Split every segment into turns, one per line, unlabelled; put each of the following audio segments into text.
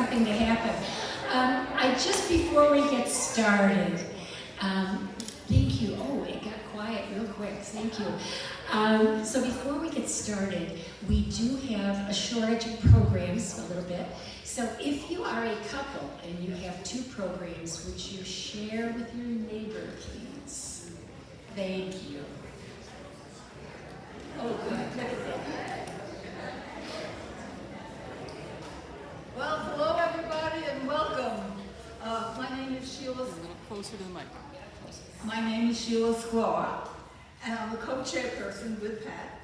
something to happen. Just before we get started, thank you. Oh, it got quiet real quick. Thank you. So before we get started, we do have a shortage of programs a little bit. So if you are a couple and you have 2 programs, would you share with your neighbor, please? Thank you. Oh, good. Look at that.
Well, hello everybody and welcome. My name is Sheila.
Closer to the mic.
My name is Sheila Sklar, and I'm the co-chairperson with Pat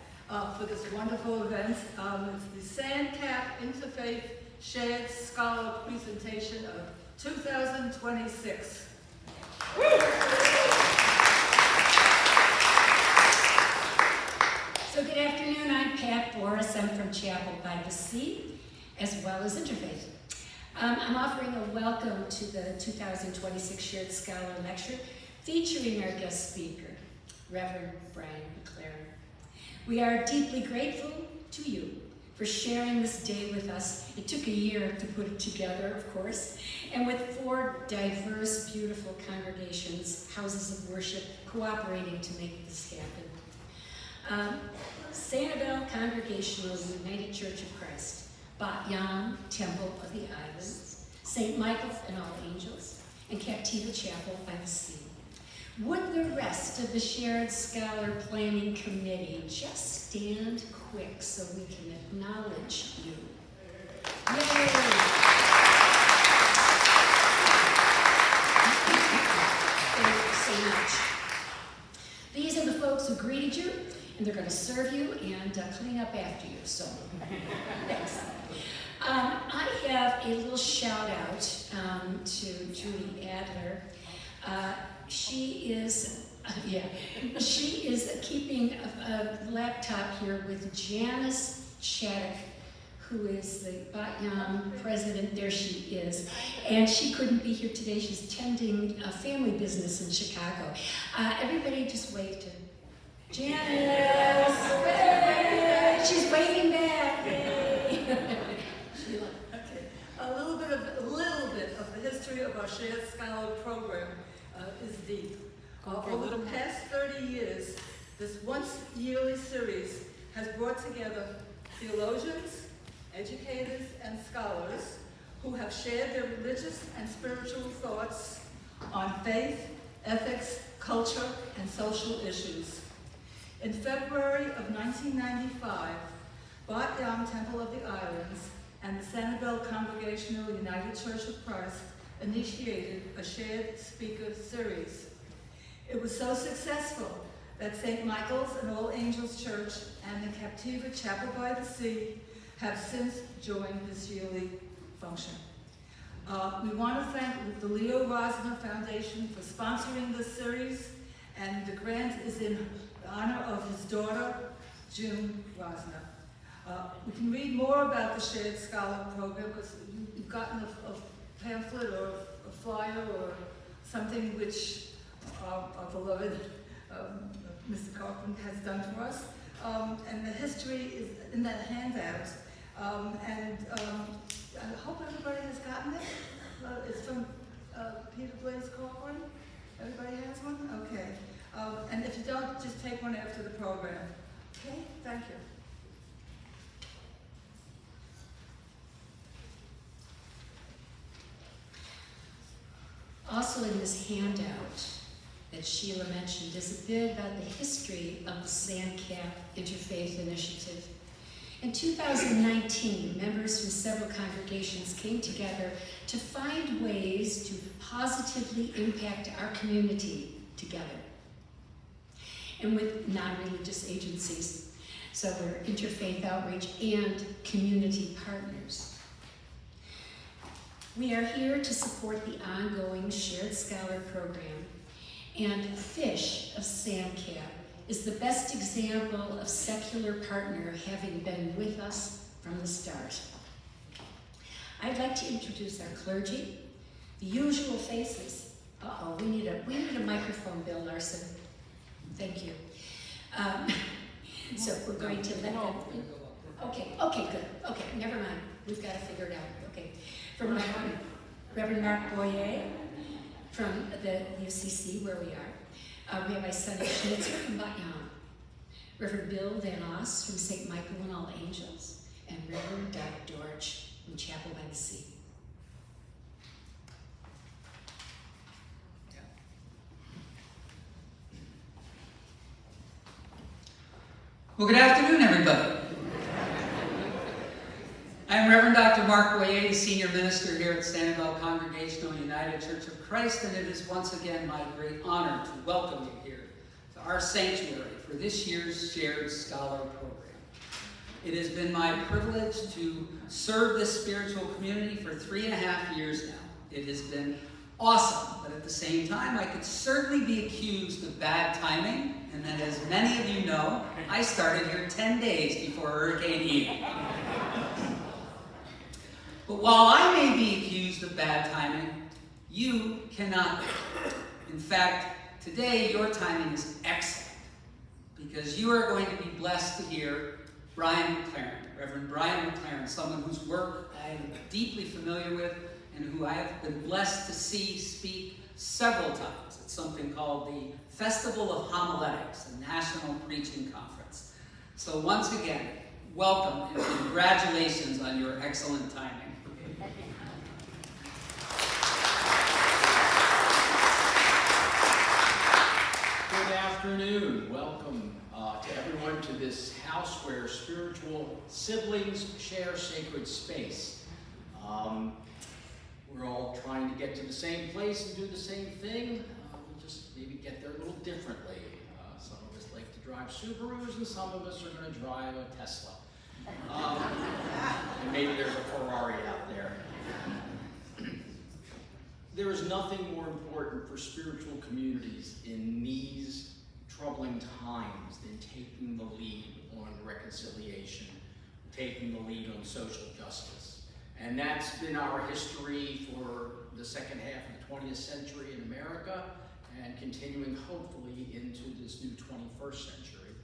for this wonderful event. It's the SanCap Interfaith Shared Scholar Presentation of 2026.
So good afternoon, I'm Pat Boris. I'm from Chapel by the Sea, as well as Interfaith. I'm offering a welcome to the 2026 Shared Scholar Lecture featuring our guest speaker, Reverend Brian McLaren. We are deeply grateful to you for sharing this day with us. It took a year to put it together, of course, and with 4 diverse, beautiful congregations, houses of worship, cooperating to make this happen. Sanibel, Congregational, United Church of Christ, Yam Temple of the Islands, St. Michael's and All Angels, and Captiva Chapel by the Sea. Would the rest of the Shared Scholar Planning Committee just stand quick so we can acknowledge you? Yay! Thank you so much. These are the folks who greeted you, and they're going to serve you and clean up after you, so thanks. I have a little shout out to Judy Adler. She is keeping a laptop here with Janice Shattuck, who is the Yam president. There she is. And she couldn't be here today. She's tending a family business in Chicago. Everybody just wave to Janice. Hey! She's waving back. Yay.
Okay. A little bit of the history of our Shared Scholar Program is deep. Over the past 30 years, this once-yearly series has brought together theologians, educators, and scholars who have shared their religious and spiritual thoughts on faith, ethics, culture, and social issues. In February of 1995, Yam Temple of the Islands and the Sanibel Congregational United Church of Christ initiated a shared speaker series. It was so successful that St. Michael's and All Angels Church and the Captiva Chapel by the Sea have since joined this yearly function. We want to thank the Leo Rosner Foundation for sponsoring this series, and the grant is in honor of his daughter, June Rosner. We can read more about the Shared Scholar Program because you've gotten a pamphlet or a flyer or something which our beloved Mr. Carpenter has done for us. And the history is in that handout. I hope everybody has gotten it. It's from Peter Blaise Corcoran. Everybody has one? Okay. And if you don't, just take one after the program. Okay, thank you.
Also in this handout that Sheila mentioned is a bit about the history of the SanCap Interfaith Initiative. In 2019, members from several congregations came together to find ways to positively impact our community together, and with non-religious agencies. So we're Interfaith Outreach and community partners. We are here to support the ongoing Shared Scholar Program, and FISH of SanCap is the best example of secular partner having been with us from the start. I'd like to introduce our clergy, the usual faces. We need a microphone, Bill Larson. Thank you. So we're going to let them. Okay, good. Okay, never mind. We've got to figure it out. Okay. from Reverend Mark Boyer from the UCC, where we are, Rabbi Sonny Schnitzer from Yam, Reverend Bill Van Oss from St. Michael and All Angels, and Reverend Doug Dorch from Chapel by the Sea.
Well, good afternoon, everybody. I'm Reverend Dr. Mark Boyer, Senior Minister here at Sanibel Congregational United Church of Christ, and it is once again my great honor to welcome you here to our sanctuary for this year's Shared Scholar Program. It has been my privilege to serve this spiritual community for 3.5 years now. It has been awesome, but at the same time, I could certainly be accused of bad timing, and that, as many of you know, I started here 10 days before Hurricane Ian. But while I may be accused of bad timing, you cannot be. In fact, today your timing is excellent, because you are going to be blessed to hear Brian McLaren, Reverend Brian McLaren, someone whose work I am deeply familiar with and who I have been blessed to see speak several times at something called the Festival of Homiletics, a national preaching conference. So once again, welcome and congratulations on your excellent timing.
Good afternoon. Welcome to everyone to this house where spiritual siblings share sacred space. We're all trying to get to the same place and do the same thing. We'll just maybe get there a little differently. Some of us like to drive Subarus, and some of us are going to drive a Tesla. And maybe there's a Ferrari out there. There is nothing more important for spiritual communities in these troubling times than taking the lead on reconciliation, taking the lead on social justice. And that's been our history for the second half of the 20th century in America, and continuing hopefully into this new 21st century,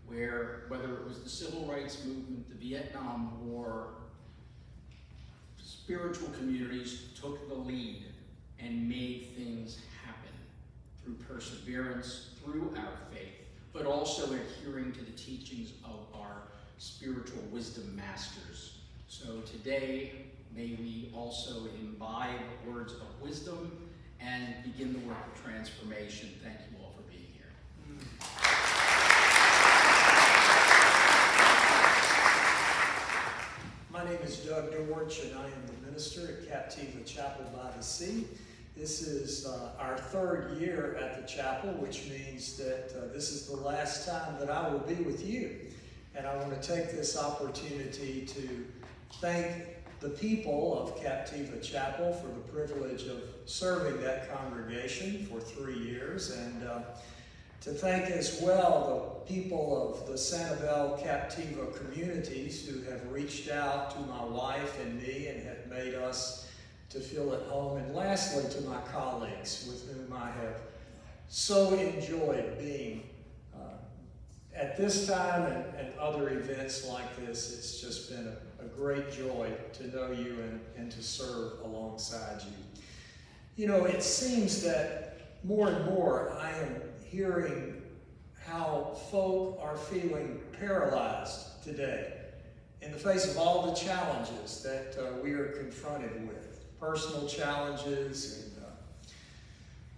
where whether it was the civil rights movement, the Vietnam War, spiritual communities took the lead and made things happen through perseverance, through our faith, but also adhering to the teachings of our spiritual wisdom masters. So today, may we also imbibe words of wisdom and begin the work of transformation. Thank you all for being here.
My name is Doug Dorch, and I am the minister at Captiva Chapel by the Sea. This is our 3rd year at the chapel, which means that this is the last time that I will be with you. And I want to take this opportunity to thank the people of Captiva Chapel for the privilege of serving that congregation for 3 years, and to thank as well the people of the Sanibel Captiva communities who have reached out to my wife and me and have made us to feel at home, and lastly to my colleagues with whom I have so enjoyed being at this time and other events like this. It's just been a great joy to know you and to serve alongside you. You know, it seems that more and more I am hearing how folk are feeling paralyzed today in the face of all the challenges that we are confronted with. Personal challenges and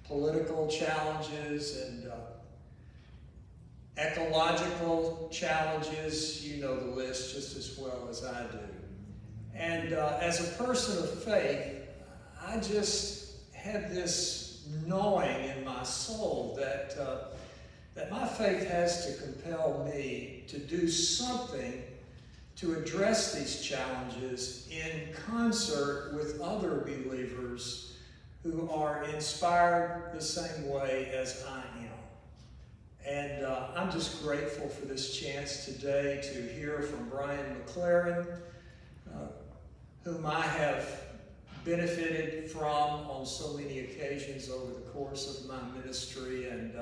political challenges and ecological challenges. You know the list just as well as I do. And as a person of faith, I just had this knowing in my soul that that my faith has to compel me to do something to address these challenges in concert with other believers who are inspired the same way as I am. And I'm just grateful for this chance today to hear from Brian McLaren, whom I have benefited from on so many occasions over the course of my ministry. And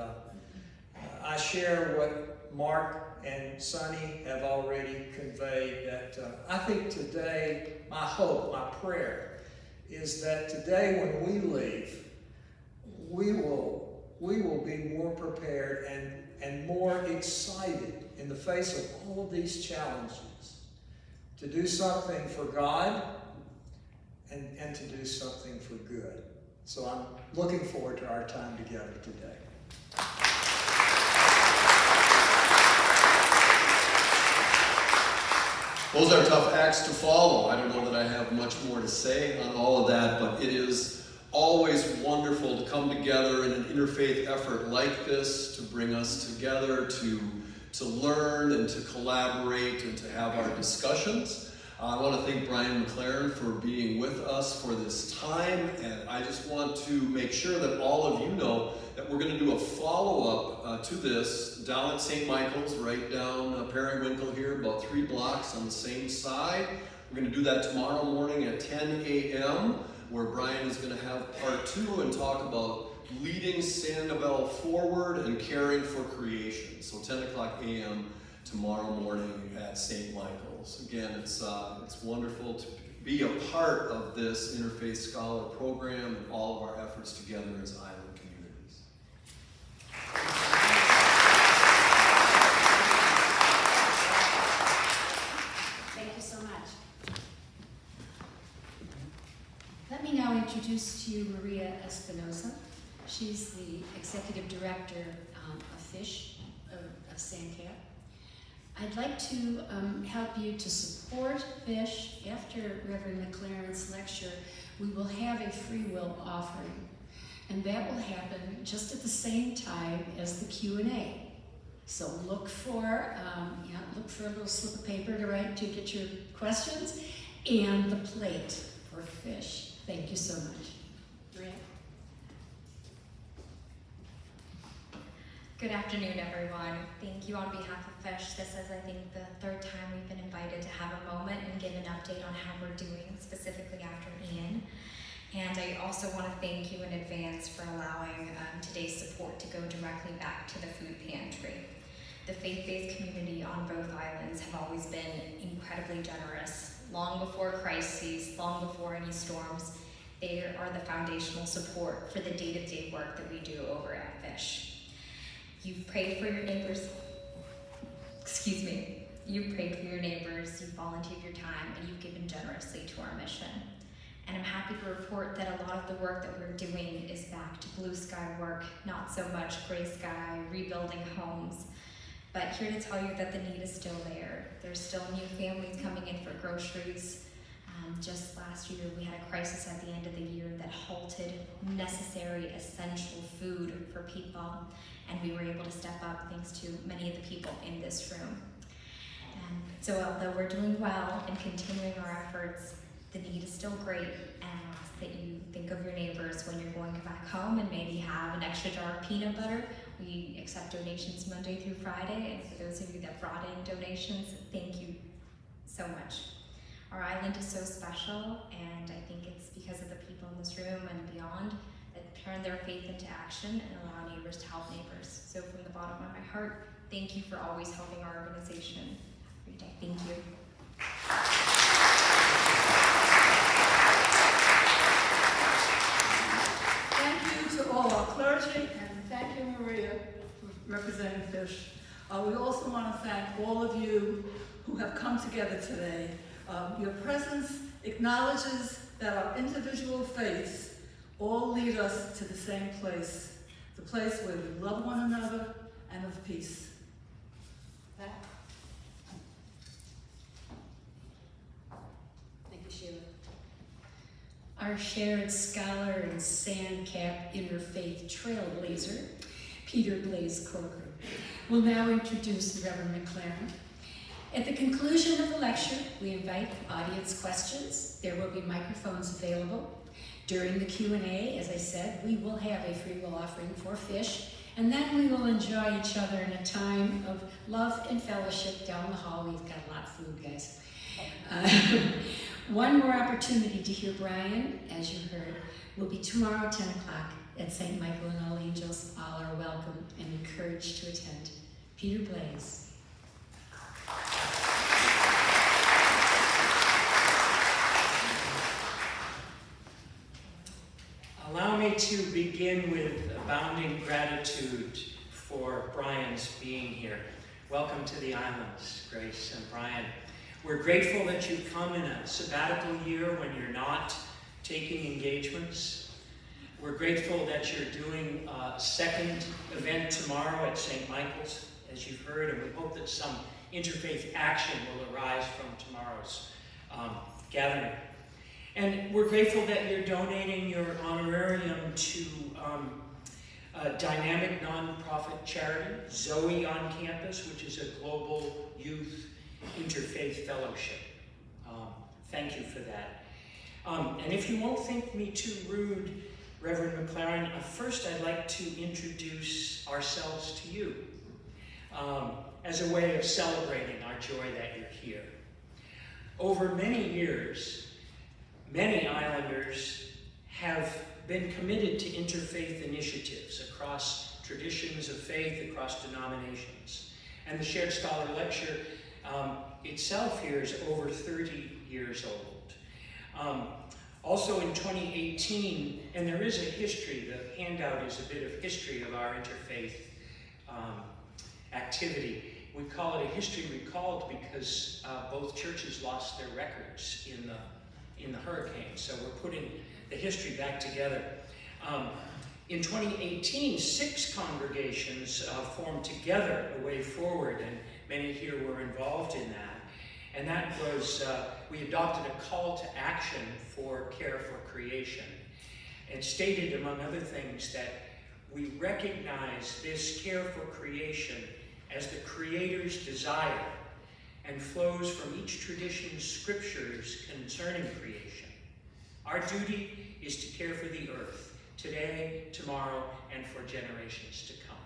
I share what Mark and Sonny have already conveyed, that I think today my hope, my prayer, is that today when we leave, we will be more prepared and more excited in the face of all of these challenges to do something for God and to do something for good. So I'm looking forward to our time together today.
Those are tough acts to follow. I don't know that I have much more to say on all of that, but it is always wonderful to come together in an interfaith effort like this, to bring us together, to learn and to collaborate and to have our discussions. I want to thank Brian McLaren for being with us for this time, and I just want to make sure that all of you know that we're going to do a follow-up to this down at St. Michael's, right down Periwinkle here, about 3 blocks on the same side. We're going to do that tomorrow morning at 10 a.m., where Brian is going to have part 2 and talk about leading Sanibel forward and caring for creation. So 10 o'clock a.m. tomorrow morning at St. Michael's. Again, it's wonderful to be a part of this Interfaith Scholar Program and all of our efforts together as island communities.
Thank you so much. Let me now introduce to you Maria Espinosa. She's the Executive Director of FISH, of SanCap. I'd like to help you to support FISH. After Reverend McLaren's lecture, we will have a free will offering. And that will happen just at the same time as the Q&A. So look for a little slip of paper to write to get your questions, and the plate for FISH. Thank you so much. Maria?
Good afternoon, everyone. Thank you on behalf of FISH. This is, I think, the 3rd time we've been invited to have a moment and give an update on how we're doing, specifically after Ian. And I also want to thank you in advance for allowing today's support to go directly back to the food pantry. The faith-based community on both islands have always been incredibly generous. Long before crises, long before any storms, they are the foundational support for the day-to-day work that we do over at FISH. You've prayed for your neighbors. You've prayed for your neighbors, you've volunteered your time, and you've given generously to our mission. And I'm happy to report that a lot of the work that we're doing is back to blue sky work, not so much gray sky, rebuilding homes. But here to tell you that the need is still there. There's still new families coming in for groceries. Just last year, we had a crisis at the end of the year that halted necessary, essential food for people. And we were able to step up thanks to many of the people in this room. And so although we're doing well and continuing our efforts, the need is still great, and I ask that you think of your neighbors when you're going back home and maybe have an extra jar of peanut butter. We accept donations Monday through Friday, and for those of you that brought in donations, thank you so much. Our island is so special, and I think it's because of the people in this room and beyond that turn their faith into action and allow neighbors to help neighbors. So from the bottom of my heart, thank you for always helping our organization every day. Thank you.
Thank you to all our clergy, and thank you, Maria, for representing FISH. We also want to thank all of you who have come together today. Your presence acknowledges that our individual faiths all lead us to the same place, the place where we love one another and of peace.
Thank you, Sheila. Our shared scholar and SanCap interfaith trailblazer, Peter Blaze Corcoran, will now introduce Reverend McLaren. At the conclusion of the lecture, we invite audience questions. There will be microphones available. During the Q&A, as I said, we will have a free will offering for FISH, and then we will enjoy each other in a time of love and fellowship down the hall. We've got a lot of food, guys. One more opportunity to hear Brian, as you heard, will be tomorrow, 10 o'clock at St. Michael and All Angels. All are welcome and encouraged to attend. Peter Blaze.
me to begin with abounding gratitude for Brian's being here. Welcome to the islands, Grace and Brian. We're grateful that you've come in a sabbatical year when you're not taking engagements. We're grateful that you're doing a second event tomorrow at St. Michael's, as you've heard, and we hope that some interfaith action will arise from tomorrow's gathering. And we're grateful that you're donating your honorarium to a dynamic nonprofit charity, Zoe on Campus, which is a global youth interfaith fellowship. Thank you for that. And if you won't think me too rude, Reverend McLaren, first I'd like to introduce ourselves to you as a way of celebrating our joy that you're here. Over many years, many islanders have been committed to interfaith initiatives across traditions of faith, across denominations. And the Shared Scholar Lecture itself here is over 30 years old. Also in 2018, and there is a history, the handout is a bit of history of our interfaith activity. We call it a history recalled because both churches lost their records in the hurricane, so we're putting the history back together. In 2018, 6 congregations formed together a way forward, and many here were involved in that. And that was, we adopted a call to action for care for creation. And stated, among other things, that we recognize this care for creation as the Creator's desire and flows from each tradition's scriptures concerning creation. Our duty is to care for the earth, today, tomorrow, and for generations to come.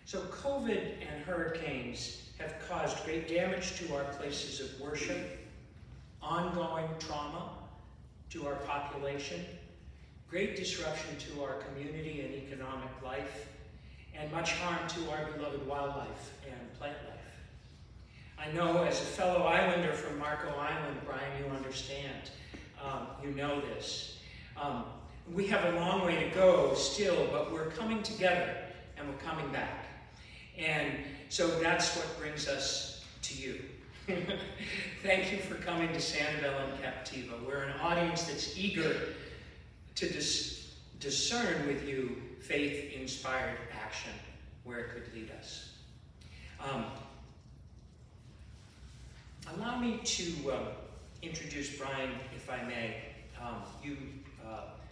So COVID and hurricanes have caused great damage to our places of worship, ongoing trauma to our population, great disruption to our community and economic life, and much harm to our beloved wildlife and plant life. I know as a fellow islander from Marco Island, Brian, you understand. You know this. We have a long way to go still, but we're coming together and we're coming back. And so that's what brings us to you. Thank you for coming to Sanibel and Captiva. We're an audience that's eager to discern with you faith-inspired action where it could lead us. Allow me to introduce Brian, if I may,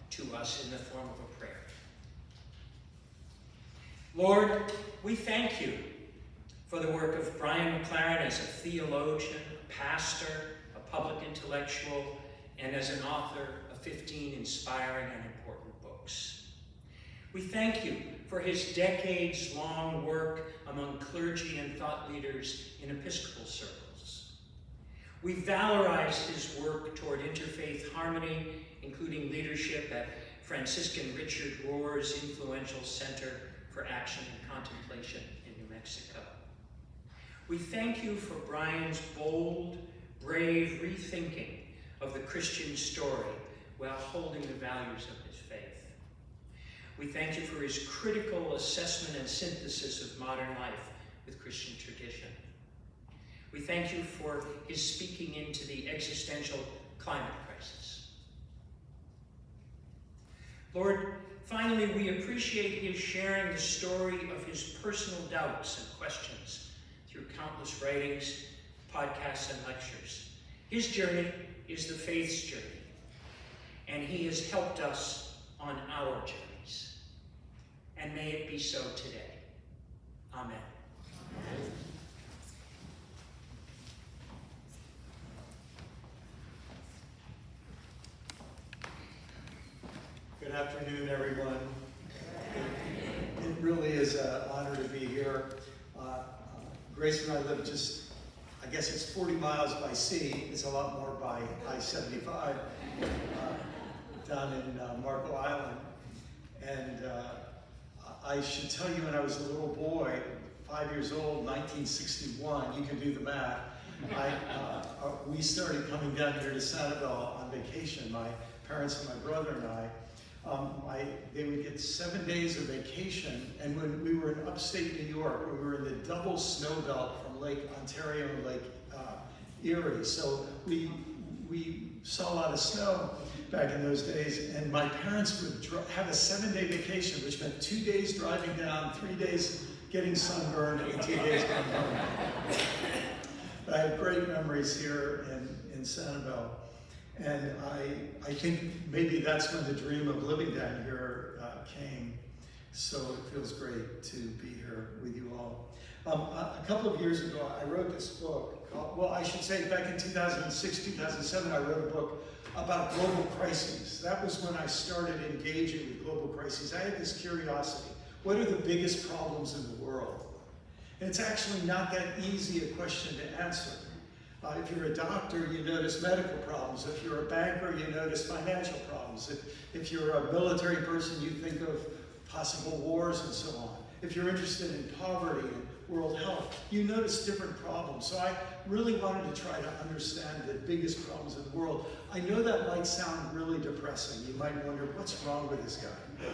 to us in the form of a prayer. Lord, we thank you for the work of Brian McLaren as a theologian, a pastor, a public intellectual, and as an author of 15 inspiring and important books. We thank you for his decades-long work among clergy and thought leaders in Episcopal circles. We valorize his work toward interfaith harmony, including leadership at Franciscan Richard Rohr's influential Center for Action and Contemplation in New Mexico. We thank you for Brian's bold, brave rethinking of the Christian story while holding the values of his faith. We thank you for his critical assessment and synthesis of modern life with Christian tradition. We thank you for his speaking into the existential climate crisis. Lord, finally, we appreciate his sharing the story of his personal doubts and questions through countless writings, podcasts, and lectures. His journey is the faith's journey, and he has helped us on our journeys. And may it be so today. Amen. Amen.
Good afternoon, everyone. It really is an honor to be here. Grace and I live just, I guess it's 40 miles by sea. It's a lot more by I-75 down in Marco Island. And I should tell you, when I was a little boy, 5 years old, 1961, you can do the math, we started coming down here to Sanibel on vacation. My parents and my brother and I, they would get 7 days of vacation, and when we were in upstate New York, we were in the double snow belt from Lake Ontario and Lake Erie, so we saw a lot of snow back in those days, and my parents would have a 7-day vacation, which meant 2 days driving down, 3 days getting sunburned, and 2 days coming home. But I have great memories here in Sanibel. And I think maybe that's when the dream of living down here came. So it feels great to be here with you all. A couple of years ago, I wrote this book called, well, I should say back in 2006, 2007, I wrote a book about global crises. That was when I started engaging with global crises. I had this curiosity. What are the biggest problems in the world? And it's actually not that easy a question to answer. If you're a doctor, you notice medical problems. If you're a banker, you notice financial problems. If you're a military person, you think of possible wars and so on. If you're interested in poverty and world health, you notice different problems. So I really wanted to try to understand the biggest problems in the world. I know that might sound really depressing. You might wonder, what's wrong with this guy?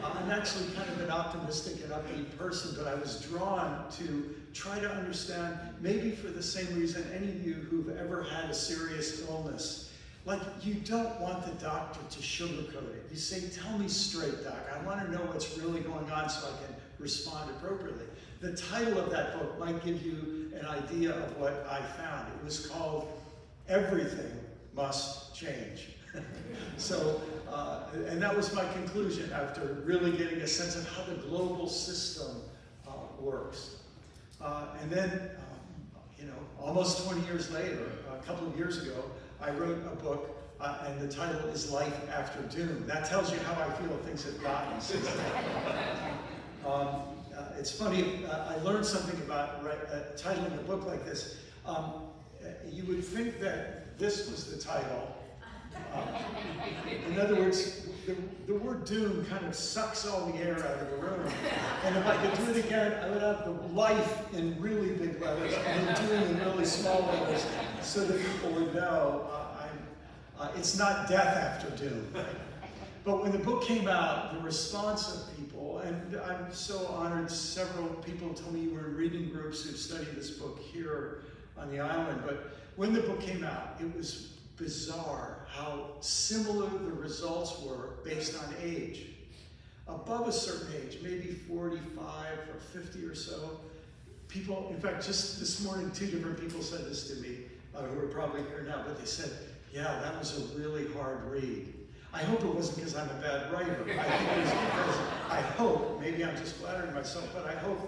I'm actually kind of an optimistic and upbeat person, but I was drawn to try to understand, maybe for the same reason any of you who've ever had a serious illness, like you don't want the doctor to sugarcoat it. You say, tell me straight, doc. I want to know what's really going on so I can respond appropriately. The title of that book might give you an idea of what I found. It was called Everything Must Change. So, and that was my conclusion after really getting a sense of how the global system works. And then, almost 20 years later, a couple of years ago, I wrote a book, and the title is Life After Doom. That tells you how I feel things have gotten since then. It's funny, I learned something about titling a book like this. You would think that this was the title. In other words, the word doom kind of sucks all the air out of the room. And if I could do it again, I would have the life in really big letters and the doom in really small letters so that people would know it's not death after doom. But when the book came out, the response of people, and I'm so honored, several people told me you were in reading groups who've studied this book here on the island, but when the book came out, it was bizarre how similar the results were based on age. Above a certain age, maybe 45 or 50 or so, people, in fact, just this morning, 2 different people said this to me, who are probably here now, but they said, yeah, that was a really hard read. I hope it wasn't because I'm a bad writer. I think it was because I hope, maybe I'm just flattering myself, but I hope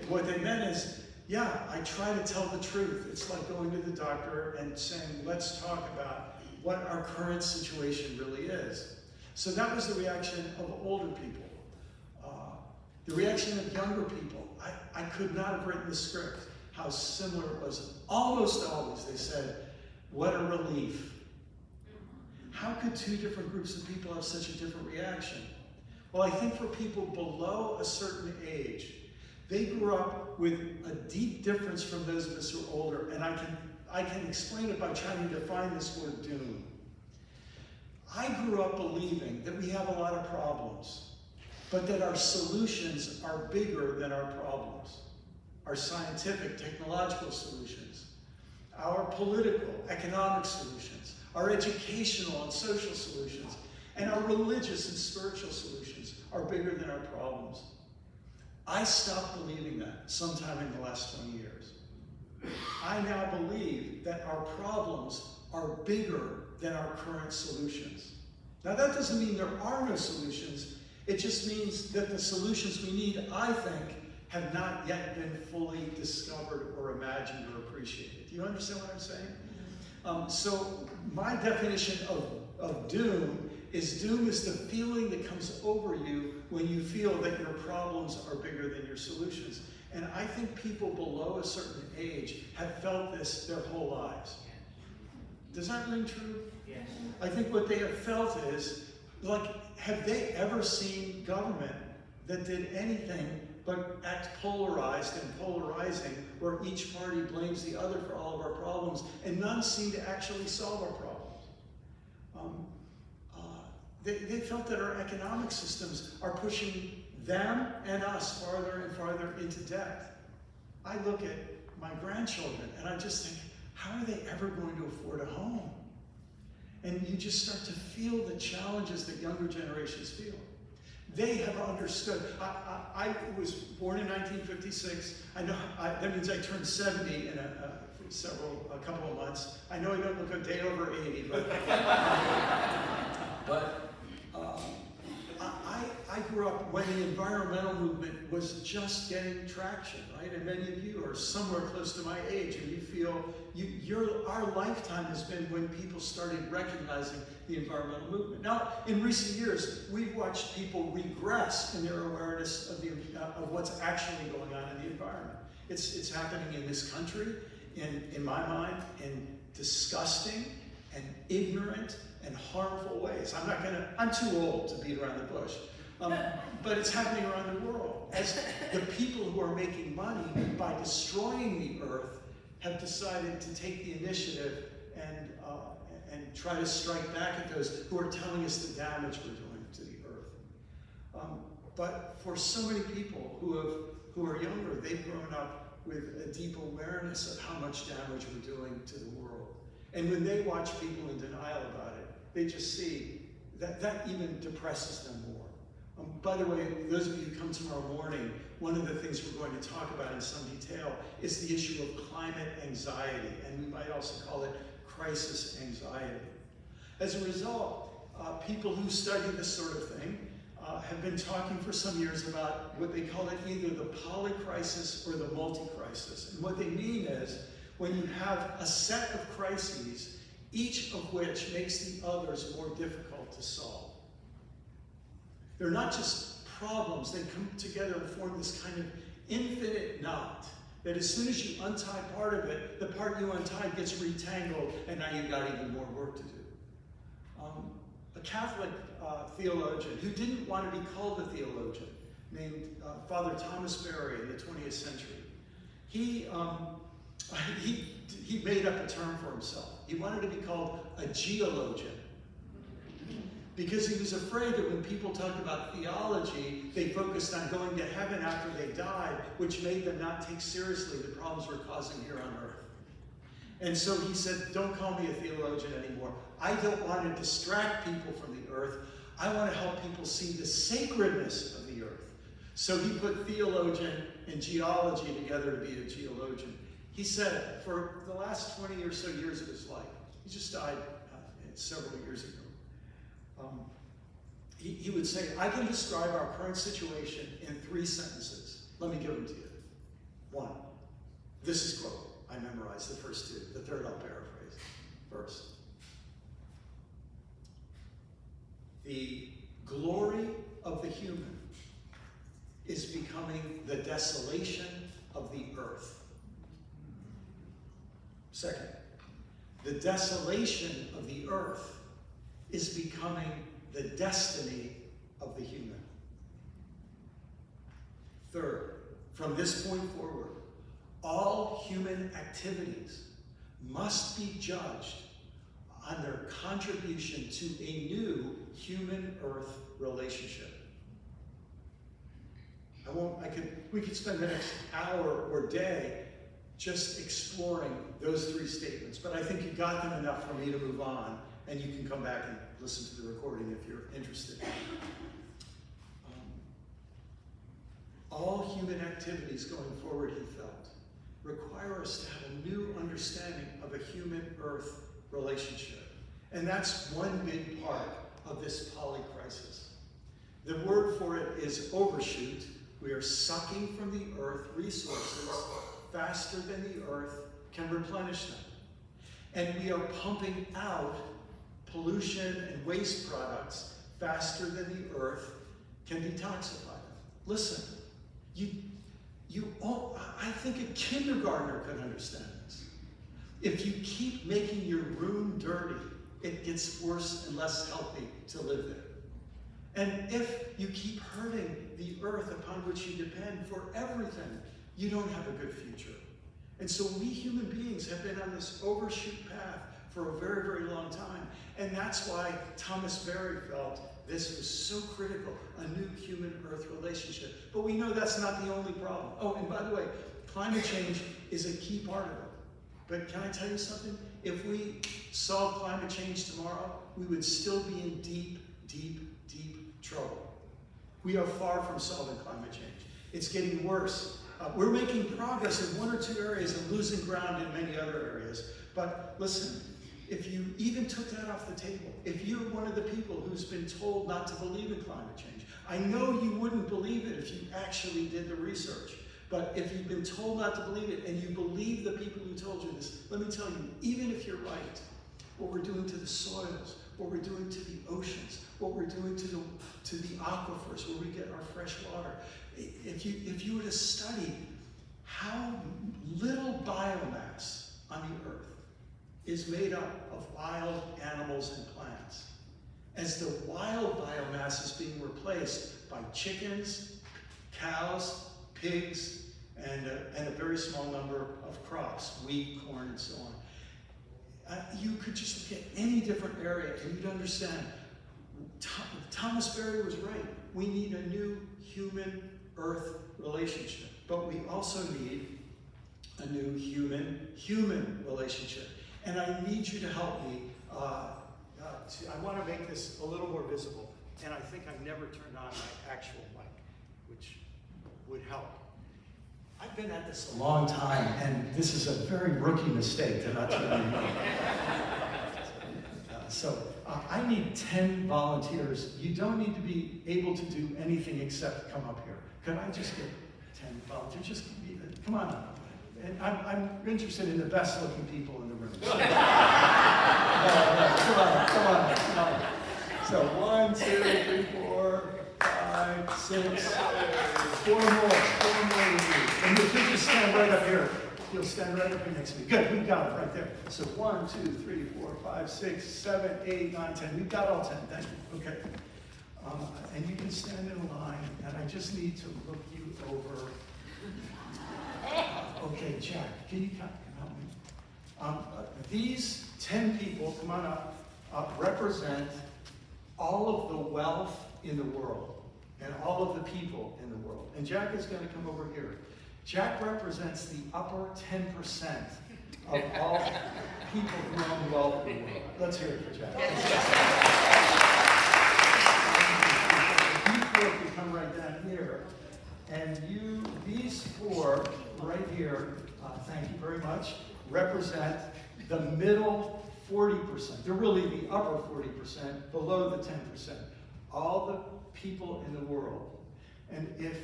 what they meant is, yeah, I try to tell the truth. It's like going to the doctor and saying, let's talk about what our current situation really is. So that was the reaction of older people. The reaction of younger people, I could not have written the script, how similar it was. Almost always they said, what a relief. How could 2 different groups of people have such a different reaction? Well, I think for people below a certain age, they grew up with a deep difference from those of us who are older, and I can explain it by trying to define this word doom. I grew up believing that we have a lot of problems, but that our solutions are bigger than our problems. Our scientific, technological solutions, our political, economic solutions, our educational and social solutions, and our religious and spiritual solutions are bigger than our problems. I stopped believing that sometime in the last 20 years. I now believe that our problems are bigger than our current solutions. Now that doesn't mean there are no solutions, it just means that the solutions we need, I think, have not yet been fully discovered or imagined or appreciated. Do you understand what I'm saying? So my definition of doom is the feeling that comes over you when you feel that your problems are bigger than your solutions. And I think people below a certain age have felt this their whole lives. Does that ring true?
Yes.
I think what they have felt is, like, have they ever seen government that did anything but act polarized and polarizing, where each party blames the other for all of our problems, and none seem to actually solve our problems? They felt that our economic systems are pushing them and us farther and farther into debt. I look at my grandchildren and I just think, how are they ever going to afford a home? And you just start to feel the challenges that younger generations feel. They have understood. I was born in 1956. I know that means I turned 70 in a couple of months. I know I don't look a day over 80, but I grew up when the environmental movement was just getting traction, right? And many of you are somewhere close to my age, and you feel our lifetime has been when people started recognizing the environmental movement. Now, in recent years, we've watched people regress in their awareness of what's actually going on in the environment. It's happening in this country, in my mind, in disgusting and ignorant and harmful ways. I'm too old to beat around the bush. But it's happening around the world. As the people who are making money by destroying the earth have decided to take the initiative and try to strike back at those who are telling us the damage we're doing to the earth. But for so many people who are younger, they've grown up with a deep awareness of how much damage we're doing to the world. And when they watch people in denial about it, they just see that even depresses them more. By the way, those of you who come tomorrow morning, one of the things we're going to talk about in some detail is the issue of climate anxiety, and we might also call it crisis anxiety. As a result, people who study this sort of thing have been talking for some years about what they call it either the polycrisis or the multi-crisis. And what they mean is when you have a set of crises, each of which makes the others more difficult to solve. They're not just problems, they come together and form this kind of infinite knot that as soon as you untie part of it, the part you untied gets retangled, and now you've got even more work to do. A Catholic theologian who didn't want to be called a theologian, named Father Thomas Berry in the 20th century, he made up a term for himself. He wanted to be called a geologian, because he was afraid that when people talked about theology, they focused on going to heaven after they died, which made them not take seriously the problems we're causing here on earth. And so he said, don't call me a theologian anymore. I don't want to distract people from the earth. I want to help people see the sacredness of the earth. So he put theologian and geology together to be a geologian. He said for the last 20 or so years of his life, he just died several years ago. He would say, I can describe our current situation in 3 sentences. Let me give them to you. 1, this is quote. I memorized the first 2. The third I'll paraphrase. First, the glory of the human is becoming the desolation of the earth. Second, the desolation of the earth is becoming the destiny of the human. Third, from this point forward, all human activities must be judged on their contribution to a new human-earth relationship. We could spend the next hour or day just exploring those 3 statements, but I think you got them enough for me to move on, and you can come back and listen to the recording if you're interested. All human activities going forward, he felt, require us to have a new understanding of a human-earth relationship. And that's one big part of this polycrisis. The word for it is overshoot. We are sucking from the earth resources faster than the earth can replenish them. And we are pumping out pollution and waste products faster than the earth can detoxify them. Listen, I think a kindergartner could understand this. If you keep making your room dirty, it gets worse and less healthy to live there. And if you keep hurting the earth upon which you depend for everything, you don't have a good future. And so we human beings have been on this overshoot path
for a very, very long time. And that's why Thomas Berry felt this was so critical, a new human-earth relationship. But we know that's not the only problem. Oh, and by the way, climate change is a key part of it. But can I tell you something? If we solve climate change tomorrow, we would still be in deep, deep, deep trouble. We are far from solving climate change. It's getting worse. We're making progress in one or two areas and losing ground in many other areas. But listen, if you even took that off the table, if you're one of the people who's been told not to believe in climate change, I know you wouldn't believe it if you actually did the research. But if you've been told not to believe it and you believe the people who told you this, let me tell you, even if you're right, what we're doing to the soils, what we're doing to the oceans, what we're doing to the aquifers where we get our fresh water, if you were to study how little biomass on the earth is made up of wild animals and plants, as the wild biomass is being replaced by chickens, cows, pigs, and a very small number of crops, wheat, corn, and so on. You could just look at any different area and you'd understand. Thomas Berry was right. We need a new human-earth relationship, but we also need a new human-human relationship. And I need you to help me. I want to make this a little more visible, and I think I've never turned on my actual mic, which would help. I've been at this a long time, and this is a very rookie mistake to not turn on your mic. I need 10 volunteers. You don't need to be able to do anything except come up here. Could I just get 10 volunteers? Just come on up. And I'm interested in the best looking people in the room. Come on. So 1, 2, 3, 4, 5, 6, 4 more. And you can just stand right up here. You'll stand right up here next to me. Good, we've got it right there. So 1, 2, 3, 4, 5, 6, 7, 8, 9, 10. We've got all 10. Thank you. Okay. And you can stand in a line, and I just need to look you over. Okay, Jack, can you help me? These 10 people, come on up, represent all of the wealth in the world and all of the people in the world. And Jack is going to come over here. Jack represents the upper 10% of all people who own wealth in the world. Let's hear it for Jack. You four can come right down here. And these 4 right here, thank you very much, represent the middle 40%. They're really the upper 40%, below the 10%. All the people in the world. And if,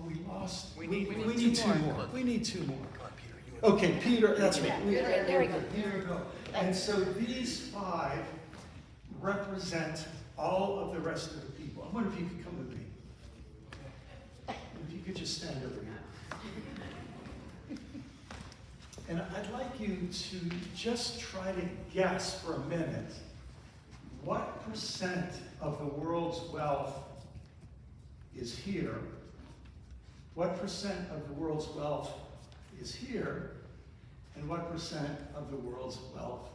we lost. We need 2 more. We need 2 more. Okay, Peter, that's right. There we go. Here we go. And so these 5 represent all of the rest of the people. I wonder if you could come with me. If you could just stand over here. And I'd like you to just try to guess for a minute what percent of the world's wealth is here, what percent of the world's wealth is here, and what percent of the world's wealth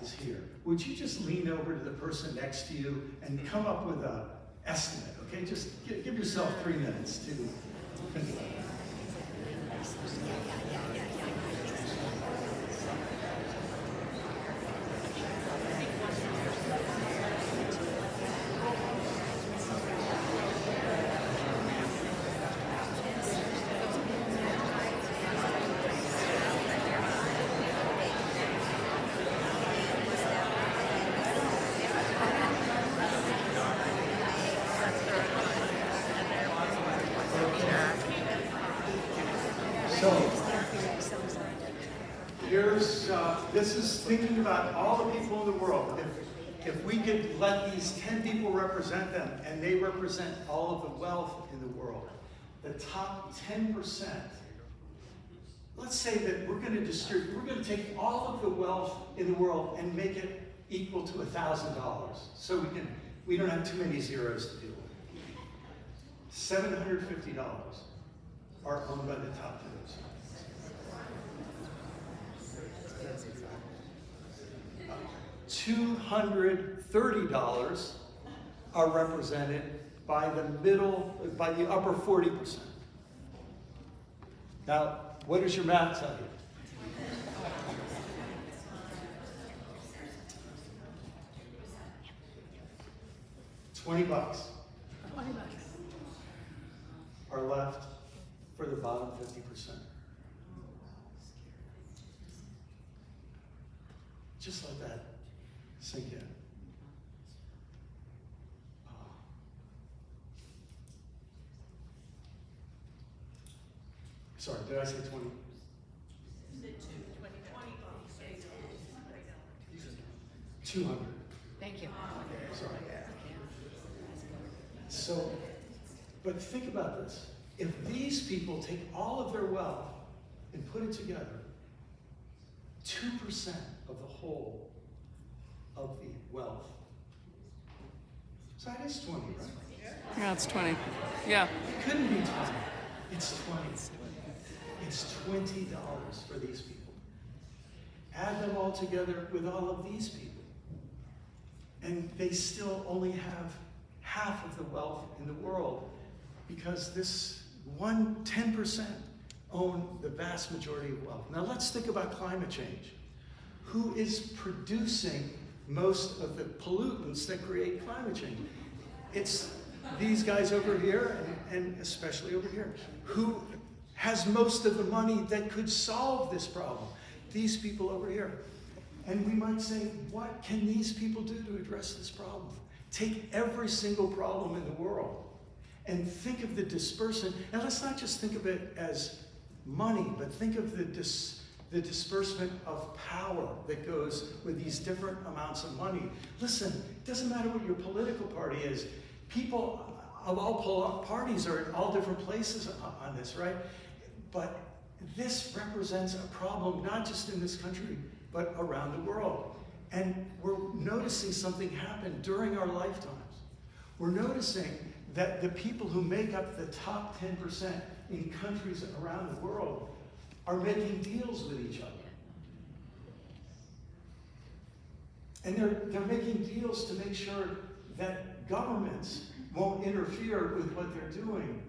is here. Would you just lean over to the person next to you and come up with an estimate, okay? Just give yourself 3 minutes to finish. This is thinking about all the people in the world. If we could let these 10 people represent them, and they represent all of the wealth in the world, the top 10%, let's say that we're going to take all of the wealth in the world and make it equal to $1,000. So we don't have too many zeros to deal with. $750 are owned by the top 10%. $230 are represented by the upper 40%. Now, what does your math tell you? $20 are left for the bottom 50%. Just let that sink in. Sorry, did I say 20? 200.
Thank you.
Sorry. So, but think about this. If these people take all of their wealth and put it together, 2% of the whole of the wealth. So that is 20, right?
Yeah, it's 20. Yeah.
It couldn't be 20. It's 20. It's $20 for these people. Add them all together with all of these people. And they still only have half of the wealth in the world because this 10% own the vast majority of wealth. Now let's think about climate change. Who is producing most of the pollutants that create climate change? It's these guys over here, and especially over here. Who has most of the money that could solve this problem? These people over here. And we might say, what can these people do to address this problem? Take every single problem in the world and think of the dispersion. And let's not just think of it as money, but think of the disbursement of power that goes with these different amounts of money. Listen, it doesn't matter what your political party is. People of all parties are in all different places on this, right? But this represents a problem not just in this country, but around the world. And we're noticing something happen during our lifetimes. We're noticing that the people who make up the top 10% in countries around the world are making deals with each other. And they're making deals to make sure that governments won't interfere with what they're doing,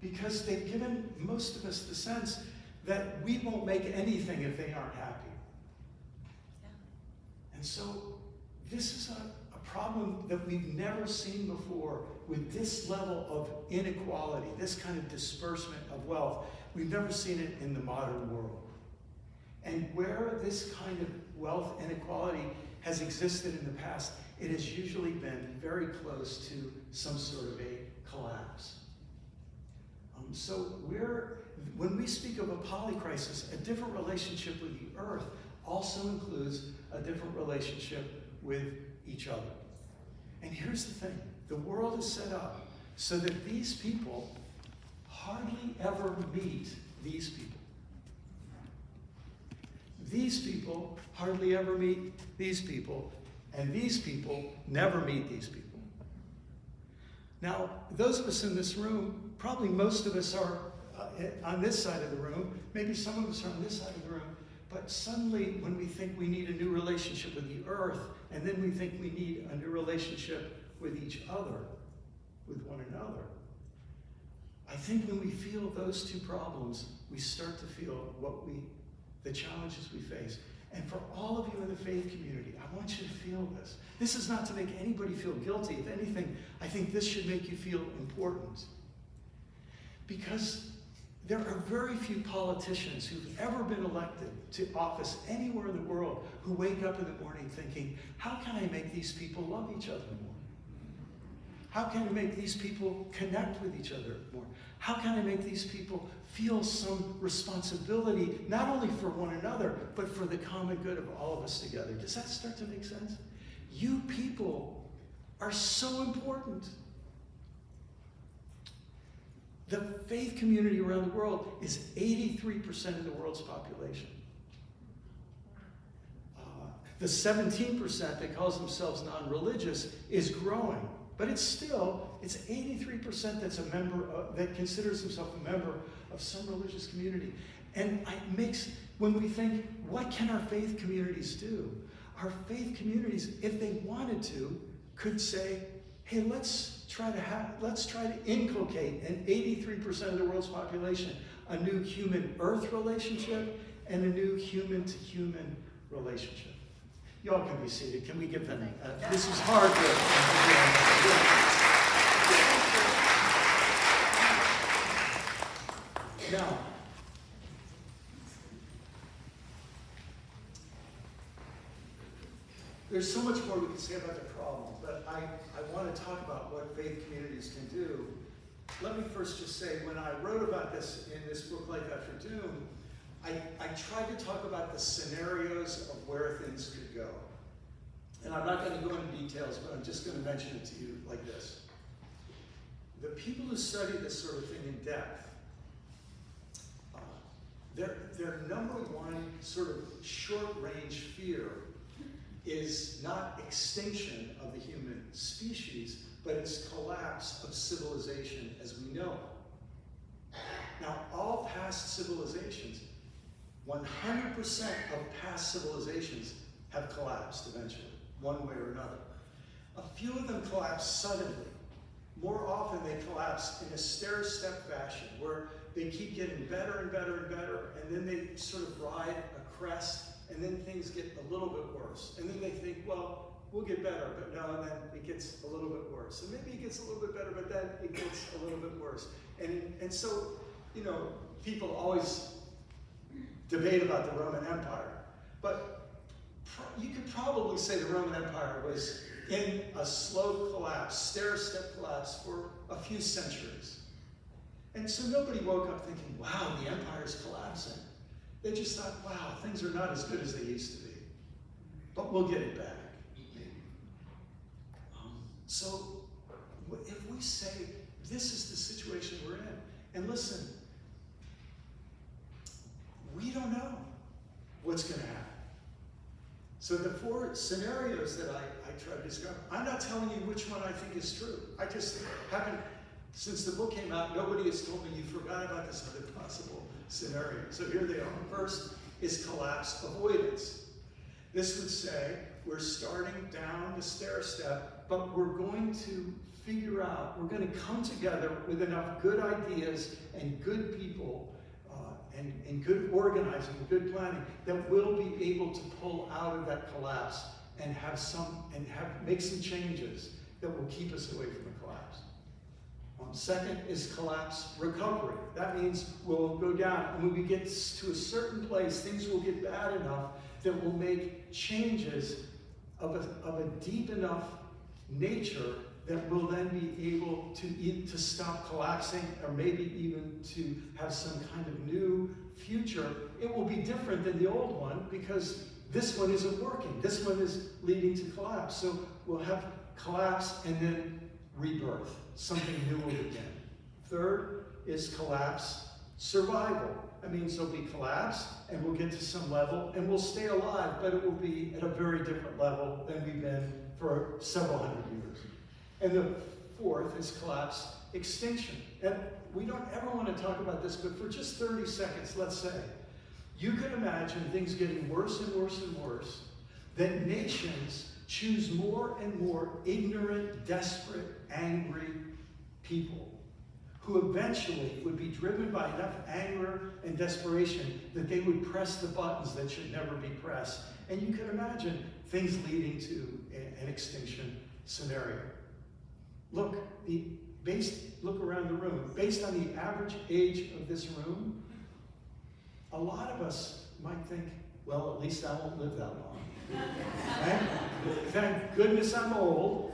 because they've given most of us the sense that we won't make anything if they aren't happy. And so this is a problem that we've never seen before with this level of inequality, this kind of disbursement of wealth. We've never seen it in the modern world. And where this kind of wealth inequality has existed in the past, it has usually been very close to some sort of a collapse. So when we speak of a polycrisis, a different relationship with the earth also includes a different relationship with each other. And here's the thing, the world is set up so that these people hardly ever meet these people. These people hardly ever meet these people, and these people never meet these people. Now, those of us in this room, probably most of us are on this side of the room, maybe some of us are on this side of the room, but suddenly when we think we need a new relationship with the earth, and then we think we need a new relationship with each other, with one another, I think when we feel those two problems, we start to feel the challenges we face. And for all of you in the faith community, I want you to feel this. This is not to make anybody feel guilty. If anything, I think this should make you feel important. Because there are very few politicians who've ever been elected to office anywhere in the world who wake up in the morning thinking, how can I make these people love each other more? How can I make these people connect with each other more? How can I make these people feel some responsibility, not only for one another, but for the common good of all of us together? Does that start to make sense? You people are so important. The faith community around the world is 83% of the world's population. The 17% that calls themselves non-religious is growing. But it's 83% that's a member that considers himself a member of some religious community. And when we think, what can our faith communities do? our faith communities, if they wanted to, could say, hey, let's try to inculcate in 83% of the world's population a new human-earth relationship and a new human-to-human relationship. Y'all can be seated. Can we give them, this is hard work. Now, there's so much more we can say about the problem, but I want to talk about what faith communities can do. Let me first just say, when I wrote about this in this book, Life After Doom, I tried to talk about the scenarios of where things could go. And I'm not going to go into details, but I'm just going to mention it to you like this. The people who study this sort of thing in depth, their number one sort of short-range fear is not extinction of the human species, but it's collapse of civilization as we know it. Now, all past civilizations, 100% of past civilizations have collapsed eventually, one way or another. A few of them collapse suddenly. More often they collapse in a stair-step fashion, where they keep getting better and better and better, and then they sort of ride a crest, and then things get a little bit worse. And then they think, well, we'll get better, but no, and then it gets a little bit worse. And maybe it gets a little bit better, but then it gets a little bit worse. And so, you know, people always debate about the Roman Empire, but you could probably say the Roman Empire was in a slow collapse, stair-step collapse for a few centuries. And so nobody woke up thinking, wow, the empire's collapsing. They just thought, wow, things are not as good as they used to be. But we'll get it back. So if we say, this is the situation we're in, and listen, we don't know what's going to happen. So the four scenarios that I try to describe, I'm not telling you which one I think is true. I just haven't, since the book came out, nobody has told me you forgot about this other possible scenario. So here they are. First is collapse avoidance. This would say we're starting down the stair step, but we're going to figure out, we're going to come together with enough good ideas and good people and good organizing, good planning, that we'll be able to pull out of that collapse and make some changes that will keep us away from the collapse. Second is collapse recovery. That means we'll go down, and when we get to a certain place, things will get bad enough that we'll make changes of a deep enough nature that will then be able to stop collapsing, or maybe even to have some kind of new future. It will be different than the old one because this one isn't working. This one is leading to collapse. So we'll have collapse and then rebirth. Something new will begin. Third is collapse survival. That means there'll be collapse, and we'll get to some level, and we'll stay alive, but it will be at a very different level than we've been for several hundred years. And the fourth is collapse extinction. And we don't ever want to talk about this, but for just 30 seconds, let's say, you could imagine things getting worse and worse and worse, that nations choose more and more ignorant, desperate, angry people who eventually would be driven by enough anger and desperation that they would press the buttons that should never be pressed. And you can imagine things leading to an extinction scenario. Look around the room. Based on the average age of this room, a lot of us might think, well, at least I won't live that long. Thank goodness I'm old.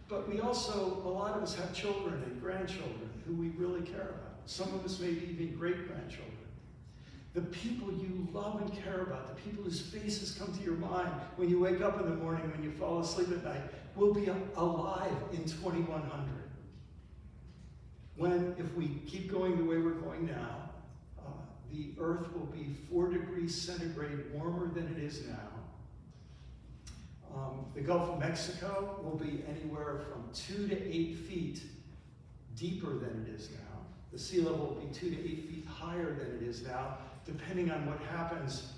But we also, a lot of us have children and grandchildren who we really care about. Some of us maybe even great-grandchildren. The people you love and care about, the people whose faces come to your mind when you wake up in the morning, when you fall asleep at night, will be alive in 2100. When, if we keep going the way we're going now, the earth will be 4 degrees centigrade warmer than it is now. The Gulf of Mexico will be anywhere from 2 to 8 feet deeper than it is now. The sea level will be 2 to 8 feet higher than it is now, depending on what happens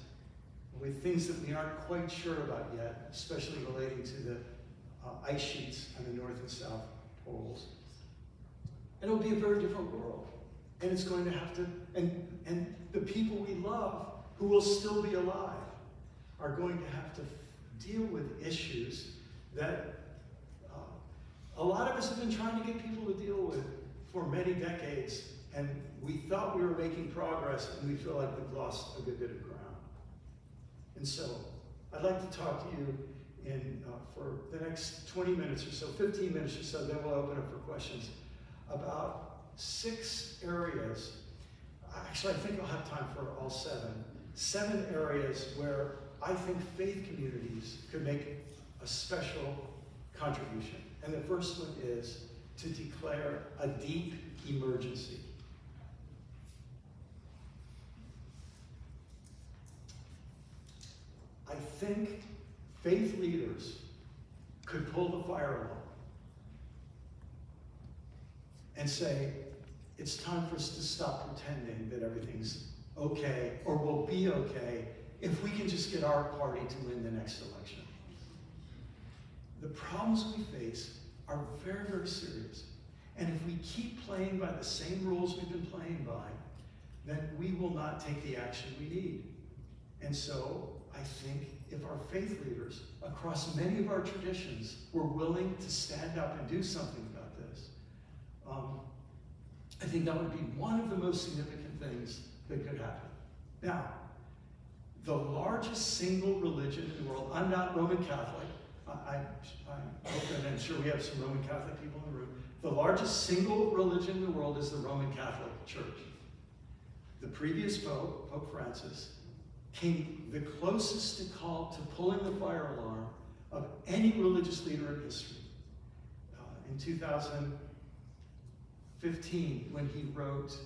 with things that we aren't quite sure about yet, especially relating to the ice sheets on the North and South poles. And it'll be a very different world. And it's going to have to, and the people we love who will still be alive are going to have to deal with issues that a lot of us have been trying to get people to deal with for many decades, and we thought we were making progress, and we feel like we've lost a good bit of ground. And so, I'd like to talk to you for the next 20 minutes or so, 15 minutes or so, then we'll open up for questions, about 6 areas. Actually, I think I'll have time for all 7. 7 areas where I think faith communities could make a special contribution. And the first one is to declare a deep emergency. I think faith leaders could pull the fire alarm and say, it's time for us to stop pretending that everything's okay or will be okay if we can just get our party to win the next election. The problems we face are very, very serious. And if we keep playing by the same rules we've been playing by, then we will not take the action we need. And so I think if our faith leaders across many of our traditions were willing to stand up and do something about this, I think that would be one of the most significant things that could happen. Now, the largest single religion in the world, I'm not Roman Catholic, I'm open, and I'm sure we have some Roman Catholic people in the room. The largest single religion in the world is the Roman Catholic Church. The previous Pope, Pope Francis, came the closest to pulling the fire alarm of any religious leader in history. In 2015, when he wrote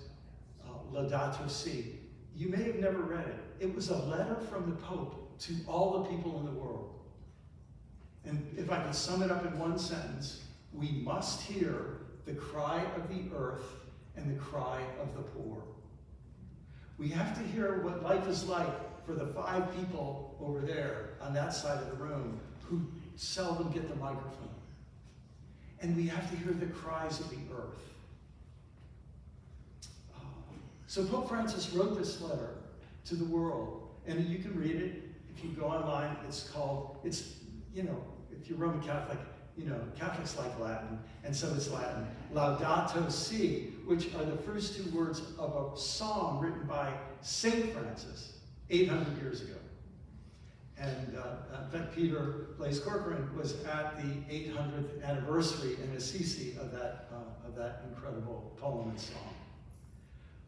Laudato Si, you may have never read it. It was a letter from the Pope to all the people in the world. And if I could sum it up in one sentence, we must hear the cry of the earth and the cry of the poor. We have to hear what life is like for the 5 people over there on that side of the room who seldom get the microphone. And we have to hear the cries of the earth. So Pope Francis wrote this letter to the world, and you can read it if you go online. If you're Roman Catholic, Catholics like Latin, and so it's Latin. Laudato Si, which are the first 2 words of a psalm written by Saint Francis 800 years ago. And in fact, Peter Blaise Corcoran was at the 800th anniversary in Assisi of that incredible poem and song.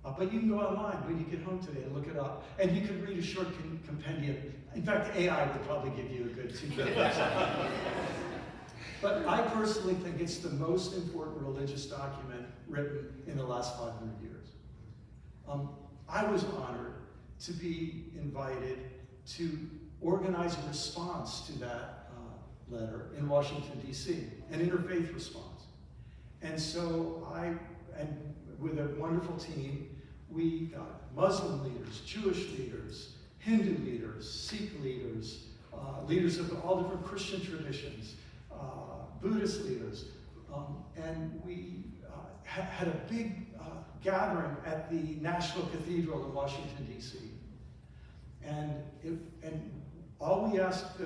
But you can go online when you get home today and look it up. And you can read a short compendium. In fact, AI would probably give you a good 2 minutes. But I personally think it's the most important religious document written in the last 500 years. I was honored to be invited to organize a response to that letter in Washington, D.C., an interfaith response. And so with a wonderful team, we got Muslim leaders, Jewish leaders, Hindu leaders, Sikh leaders, leaders of all different Christian traditions, Buddhist leaders, and we had a big gathering at the National Cathedral in Washington, D.C. And all we asked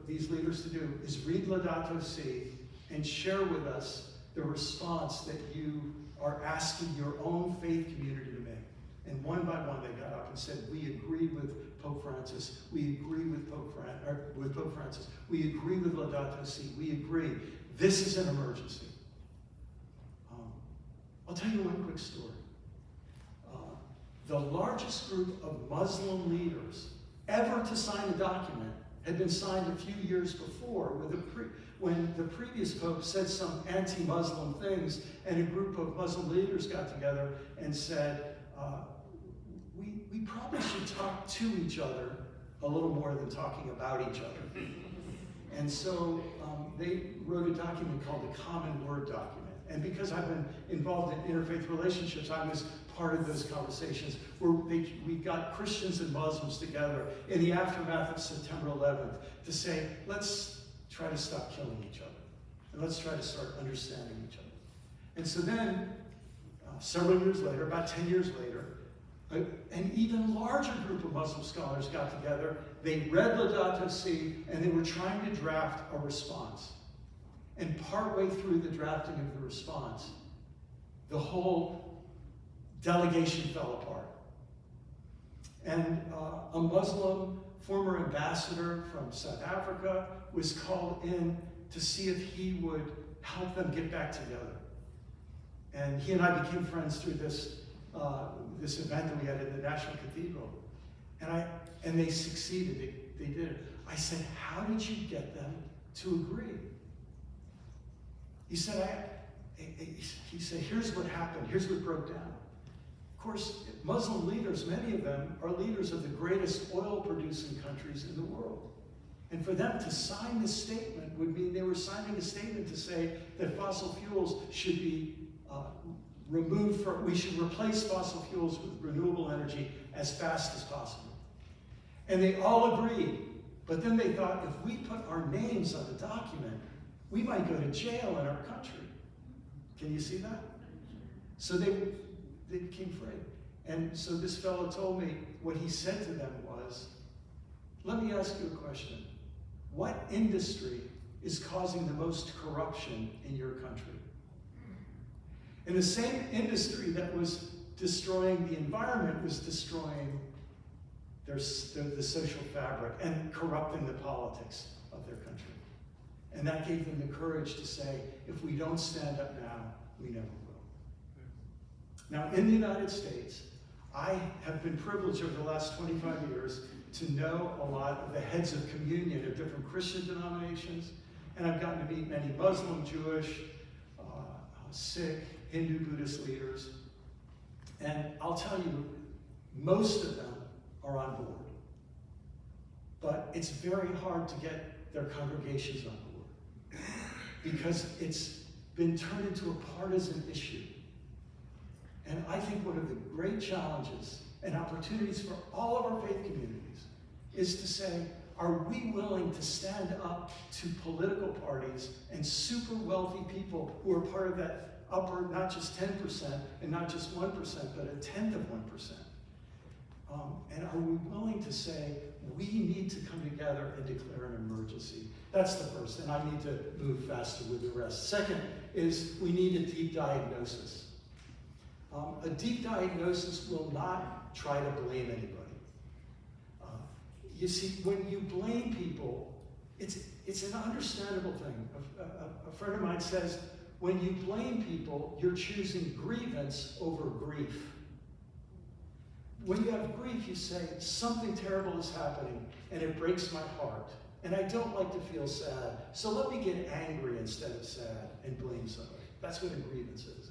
these leaders to do is read Laudato Si and share with us the response that you are asking your own faith community to make. And one by one they got up and said, we agree with Pope Francis, we agree with Pope Francis, we agree with Laudato Si, we agree. This is an emergency. I'll tell you one quick story. The largest group of Muslim leaders ever to sign a document had been signed a few years before when the previous Pope said some anti-Muslim things, and a group of Muslim leaders got together and said, we probably should talk to each other a little more than talking about each other. And so they wrote a document called the Common Word document. And because I've been involved in interfaith relationships, I was part of those conversations where we got Christians and Muslims together in the aftermath of September 11th to say, let's try to stop killing each other. And let's try to start understanding each other. And so then, several years later, about 10 years later, an even larger group of Muslim scholars got together. They read Laudato Si, and they were trying to draft a response. And partway through the drafting of the response, the whole delegation fell apart. And a Muslim former ambassador from South Africa was called in to see if he would help them get back together. And he and I became friends through this event that we had in the National Cathedral. And they succeeded, they did it. I said, how did you get them to agree? He said, here's what happened, here's what broke down. Of course, Muslim leaders, many of them, are leaders of the greatest oil-producing countries in the world. And for them to sign this statement would mean they were signing a statement to say that fossil fuels should be we should replace fossil fuels with renewable energy as fast as possible. And they all agreed, but then they thought, if we put our names on the document, we might go to jail in our country. Can you see that? So they became afraid. And so this fellow told me, what he said to them was, let me ask you a question. What industry is causing the most corruption in your country? And the same industry that was destroying the environment was destroying the social fabric and corrupting the politics of their country. And that gave them the courage to say, if we don't stand up now, we never will. Now, in the United States, I have been privileged over the last 25 years to know a lot of the heads of communion of different Christian denominations, and I've gotten to meet many Muslim, Jewish, Sikh, Hindu, Buddhist leaders. And I'll tell you, most of them are on board. But it's very hard to get their congregations on board because it's been turned into a partisan issue. And I think one of the great challenges and opportunities for all of our faith communities is to say, are we willing to stand up to political parties and super wealthy people who are part of that upper, not just 10% and not just 1%, but a tenth of 1%? And are we willing to say, we need to come together and declare an emergency? That's the first, and I need to move faster with the rest. Second is we need a deep diagnosis. A deep diagnosis will not try to blame anybody. You see, when you blame people, it's an understandable thing. A friend of mine says, when you blame people, you're choosing grievance over grief. When you have grief, you say, something terrible is happening, and it breaks my heart, and I don't like to feel sad, so let me get angry instead of sad and blame somebody. That's what a grievance is.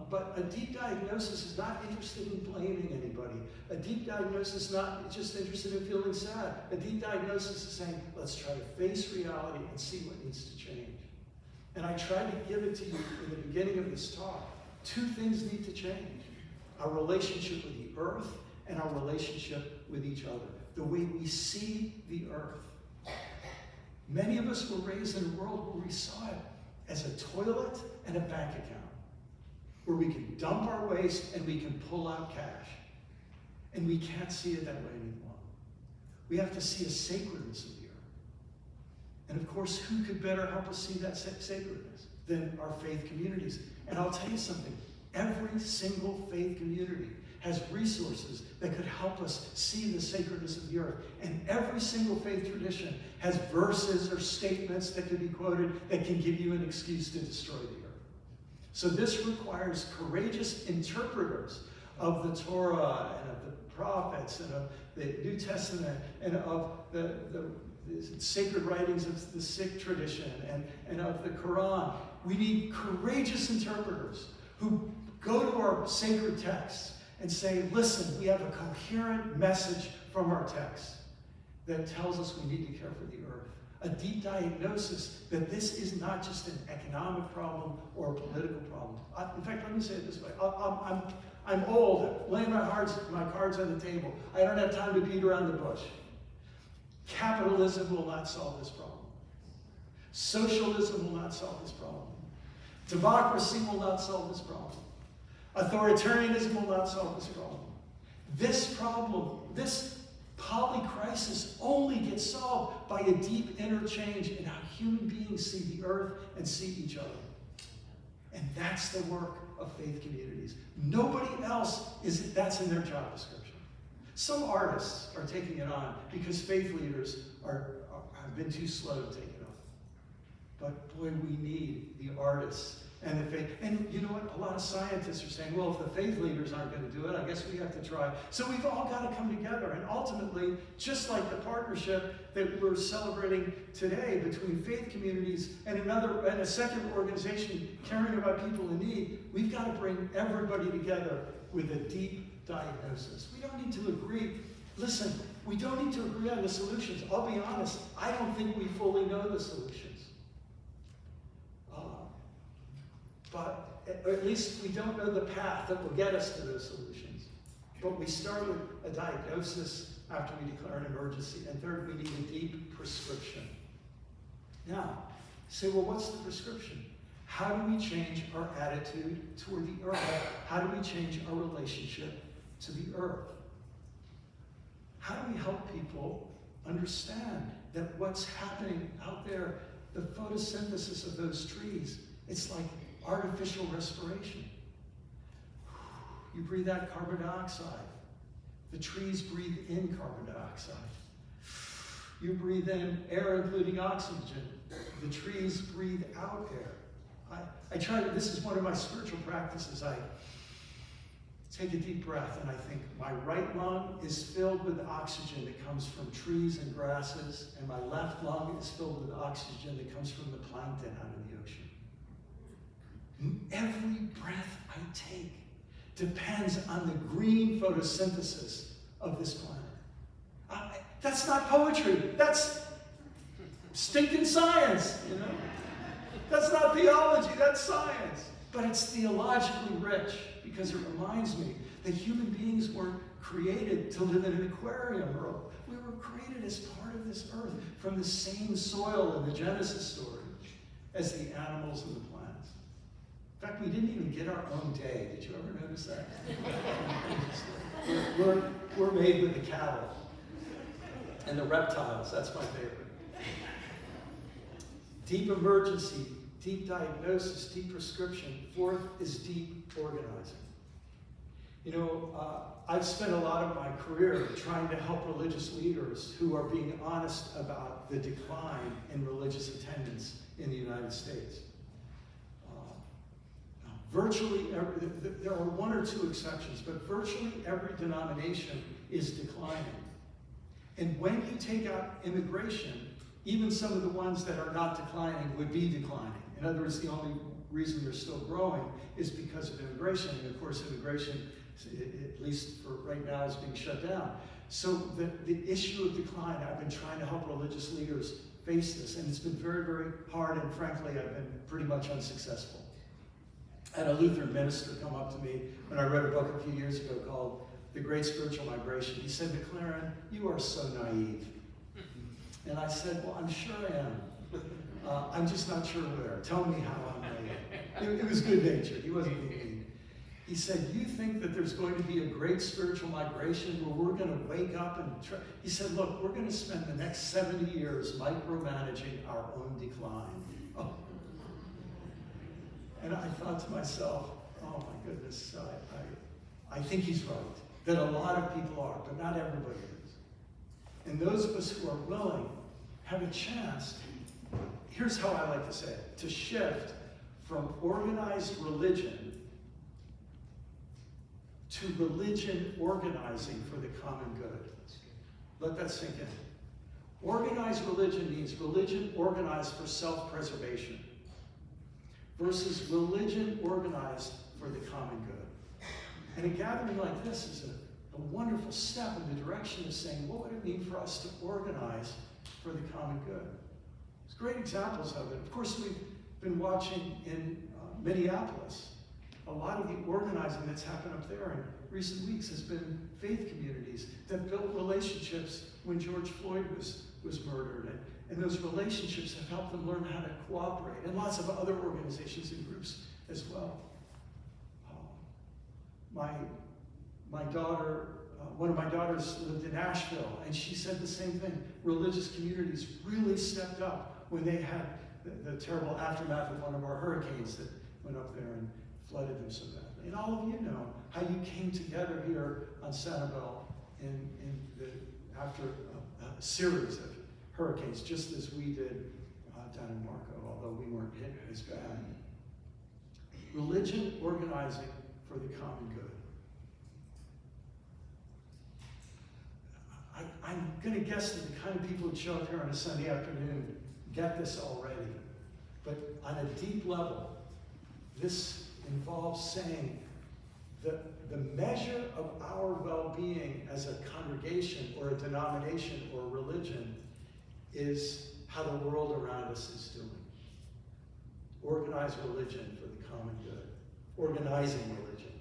But a deep diagnosis is not interested in blaming anybody. A deep diagnosis is not just interested in feeling sad. A deep diagnosis is saying, let's try to face reality and see what needs to change. And I tried to give it to you in the beginning of this talk. Two things need to change. Our relationship with the earth and our relationship with each other. The way we see the earth. Many of us were raised in a world where we saw it as a toilet and a bank account, where we can dump our waste and we can pull out cash. And we can't see it that way anymore. We have to see a sacredness of the earth. And of course, who could better help us see that sacredness than our faith communities? And I'll tell you something, every single faith community has resources that could help us see the sacredness of the earth. And every single faith tradition has verses or statements that can be quoted that can give you an excuse to destroy the earth. So this requires courageous interpreters of the Torah and of the prophets and of the New Testament and of the sacred writings of the Sikh tradition and of the Quran. We need courageous interpreters who go to our sacred texts and say, listen, we have a coherent message from our text that tells us we need to care for the earth. a deep diagnosis that this is not just an economic problem or a political problem. In fact, let me say it this way. I'm old, laying my cards on the table. I don't have time to beat around the bush. Capitalism will not solve this problem. Socialism will not solve this problem. Democracy will not solve this problem. Authoritarianism will not solve this problem. This problem, this polycrisis only gets solved by a deep interchange in how human beings see the earth and see each other. And that's the work of faith communities. Nobody else that's in their job description. Some artists are taking it on because faith leaders have been too slow to take it on. But boy, we need the artists and the faith. And you know what? A lot of scientists are saying, well, if the faith leaders aren't going to do it, I guess we have to try. So we've all got to come together. And ultimately, just like the partnership that we're celebrating today between faith communities and a secular organization caring about people in need, we've got to bring everybody together with a deep diagnosis. We don't need to agree. Listen, we don't need to agree on the solutions. I'll be honest, I don't think we fully know the solutions. But at least we don't know the path that will get us to those solutions. But we start with a diagnosis after we declare an emergency. And third, we need a deep prescription. Now, say, well, what's the prescription? How do we change our attitude toward the earth? How do we change our relationship to the earth? How do we help people understand that what's happening out there, the photosynthesis of those trees, it's like artificial respiration. You breathe out carbon dioxide. The trees breathe in carbon dioxide. You breathe in air, including oxygen. The trees breathe out air. I try to, this is one of my spiritual practices. I take a deep breath and I think my right lung is filled with oxygen that comes from trees and grasses, and my left lung is filled with oxygen that comes from the plankton out of the ocean. Every breath I take depends on the green photosynthesis of this planet. That's not poetry. That's stinking science, you know? That's not theology, that's science. But it's theologically rich because it reminds me that human beings weren't created to live in an aquarium. We were created as part of this earth from the same soil in the Genesis story as the animals and the plants. In fact, we didn't even get our own day. Did you ever notice that? we're made with the cattle and the reptiles. That's my favorite. Deep emergency, deep diagnosis, deep prescription. Fourth is deep organizing. You know, I've spent a lot of my career trying to help religious leaders who are being honest about the decline in religious attendance in the United States. Virtually every, there are one or two exceptions, but virtually every denomination is declining. And when you take out immigration, even some of the ones that are not declining would be declining. In other words, the only reason they're still growing is because of immigration. And of course, immigration, at least for right now, is being shut down. So the issue of decline, I've been trying to help religious leaders face this, and it's been very, very hard, and frankly, I've been pretty much unsuccessful. I had a Lutheran minister come up to me when I read a book a few years ago called The Great Spiritual Migration. He said, McLaren, you are so naive. And I said, well, I'm sure I am. I'm just not sure where. Tell me how I'm naive. It was good-natured. He wasn't being mean. He said, you think that there's going to be a great spiritual migration where we're going to wake up and try. He said, look, we're going to spend the next 70 years micromanaging our own decline. Oh. And I thought to myself, oh my goodness, I think he's right, that a lot of people are, but not everybody is. And those of us who are willing have a chance, here's how I like to say it, to shift from organized religion to religion organizing for the common good. Let that sink in. Organized religion means religion organized for self-preservation versus religion organized for the common good. And a gathering like this is a wonderful step in the direction of saying, what would it mean for us to organize for the common good? There's great examples of it. Of course, we've been watching in Minneapolis. A lot of the organizing that's happened up there in recent weeks has been faith communities that built relationships when George Floyd was murdered. And those relationships have helped them learn how to cooperate, and lots of other organizations and groups as well. My daughter, one of my daughters lived in Asheville, and she said the same thing. Religious communities really stepped up when they had the terrible aftermath of one of our hurricanes that went up there and flooded them so badly. And all of you know how you came together here on Sanibel after a series of hurricanes, just as we did down in Marco, although we weren't hit as bad. Religion organizing for the common good. I'm going to guess that the kind of people who show up here on a Sunday afternoon get this already. But on a deep level, this involves saying that the measure of our well-being as a congregation or a denomination or a religion is how the world around us is doing. Organized religion for the common good. Organizing religion.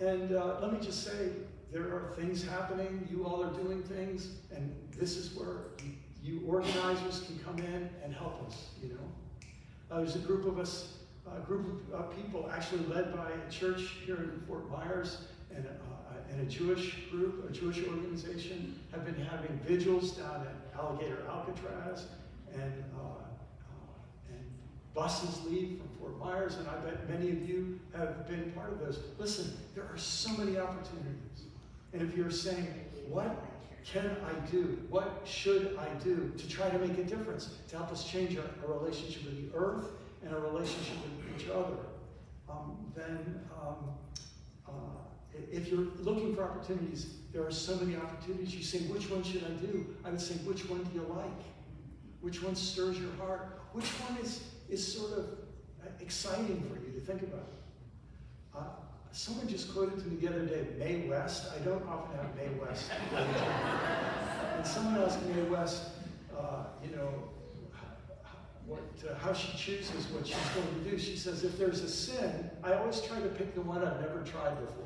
Let me just say, there are things happening, you all are doing things, and this is where you organizers can come in and help us, you know. There's a group of us, a group of people actually led by a church here in Fort Myers and a Jewish group, a Jewish organization, have been having vigils down at Alligator Alcatraz, and buses leave from Fort Myers, and I bet many of you have been part of those. Listen, there are so many opportunities. And if you're saying, what can I do? What should I do to try to make a difference, to help us change our relationship with the earth and our relationship with each other? If you're looking for opportunities, there are so many opportunities. You say, which one should I do? I would say, which one do you like? Which one stirs your heart? Which one is sort of exciting for you to think about? Someone just quoted to me the other day, Mae West. I don't often have Mae West. And someone asked Mae West, how she chooses what she's going to do. She says, if there's a sin, I always try to pick the one I've never tried before.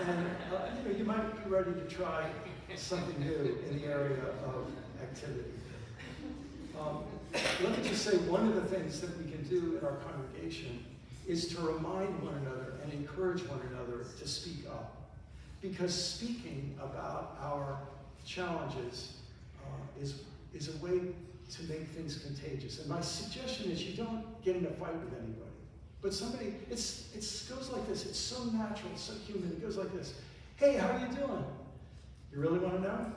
And you might be ready to try something new in the area of activity. Let me just say, one of the things that we can do in our congregation is to remind one another and encourage one another to speak up. Because speaking about our challenges is a way to make things contagious. And my suggestion is you don't get in a fight with anybody. But somebody, it goes like this. It's so natural, so human. It goes like this. Hey, how are you doing? You really want to know?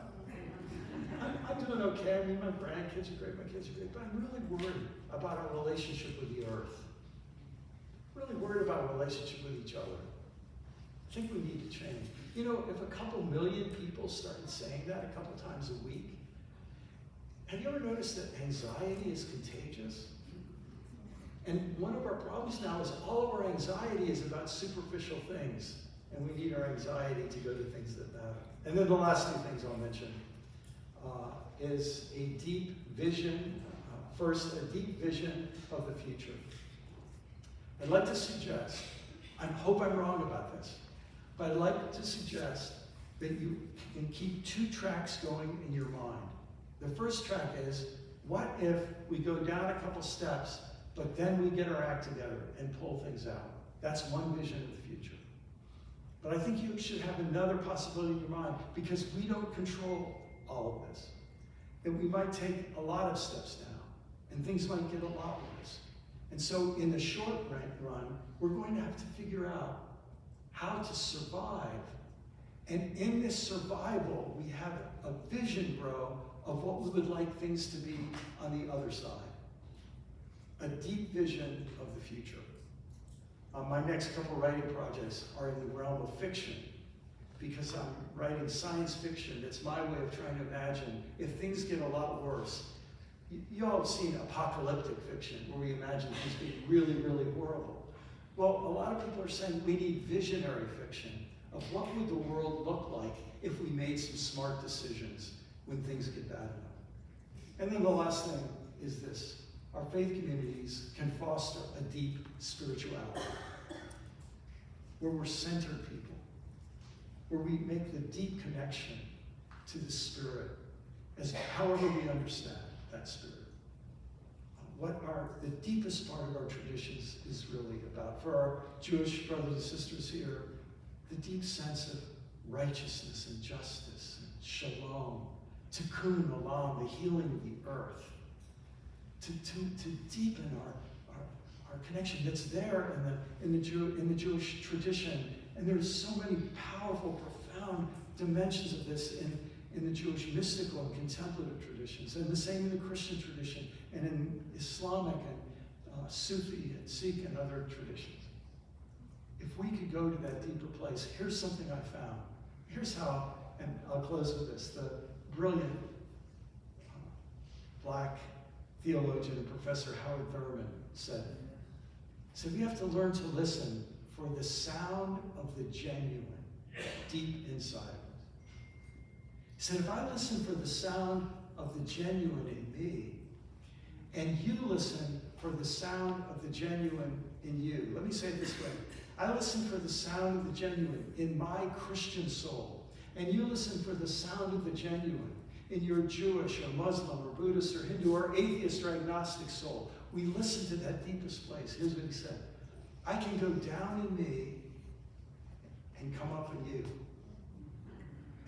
I'm doing okay. I mean, my grandkids are great, my kids are great, but I'm really worried about our relationship with the earth. Really worried about our relationship with each other. I think we need to change. You know, if a couple million people started saying that a couple times a week, have you ever noticed that anxiety is contagious? And one of our problems now is all of our anxiety is about superficial things, and we need our anxiety to go to things that matter. And then the last two things I'll mention is a deep vision. First, a deep vision of the future. I'd like to suggest, I hope I'm wrong about this, but I'd like to suggest that you can keep two tracks going in your mind. The first track is, what if we go down a couple steps, but then we get our act together and pull things out? That's one vision of the future. But I think you should have another possibility in your mind, because we don't control all of this. And we might take a lot of steps now, and things might get a lot worse. And so in the short run, we're going to have to figure out how to survive. And in this survival, we have a vision grow of what we would like things to be on the other side. A deep vision of the future. My next couple writing projects are in the realm of fiction, because I'm writing science fiction. That's my way of trying to imagine if things get a lot worse. You all have seen apocalyptic fiction, where we imagine things being really, really horrible. Well, a lot of people are saying we need visionary fiction of what would the world look like if we made some smart decisions when things get bad enough. And then the last thing is this. Our faith communities can foster a deep spirituality, where we're centered people, where we make the deep connection to the Spirit, as however we understand that Spirit. What the deepest part of our traditions is really about. For our Jewish brothers and sisters here, the deep sense of righteousness and justice and shalom, tikkun olam, the healing of the earth, to deepen our connection that's there in the Jewish tradition. And there's so many powerful, profound dimensions of this in the Jewish mystical and contemplative traditions, and the same in the Christian tradition, and in Islamic and Sufi and Sikh and other traditions. If we could go to that deeper place, here's something I found. Here's how, and I'll close with this, the brilliant black theologian and Professor Howard Thurman said it. He said, we have to learn to listen for the sound of the genuine deep inside of us. He said, if I listen for the sound of the genuine in me, and you listen for the sound of the genuine in you. Let me say it this way. I listen for the sound of the genuine in my Christian soul, and you listen for the sound of the genuine in your Jewish or Muslim or Buddhist or Hindu or atheist or agnostic soul. We listen to that deepest place. Here's what he said. I can go down in me and come up in you.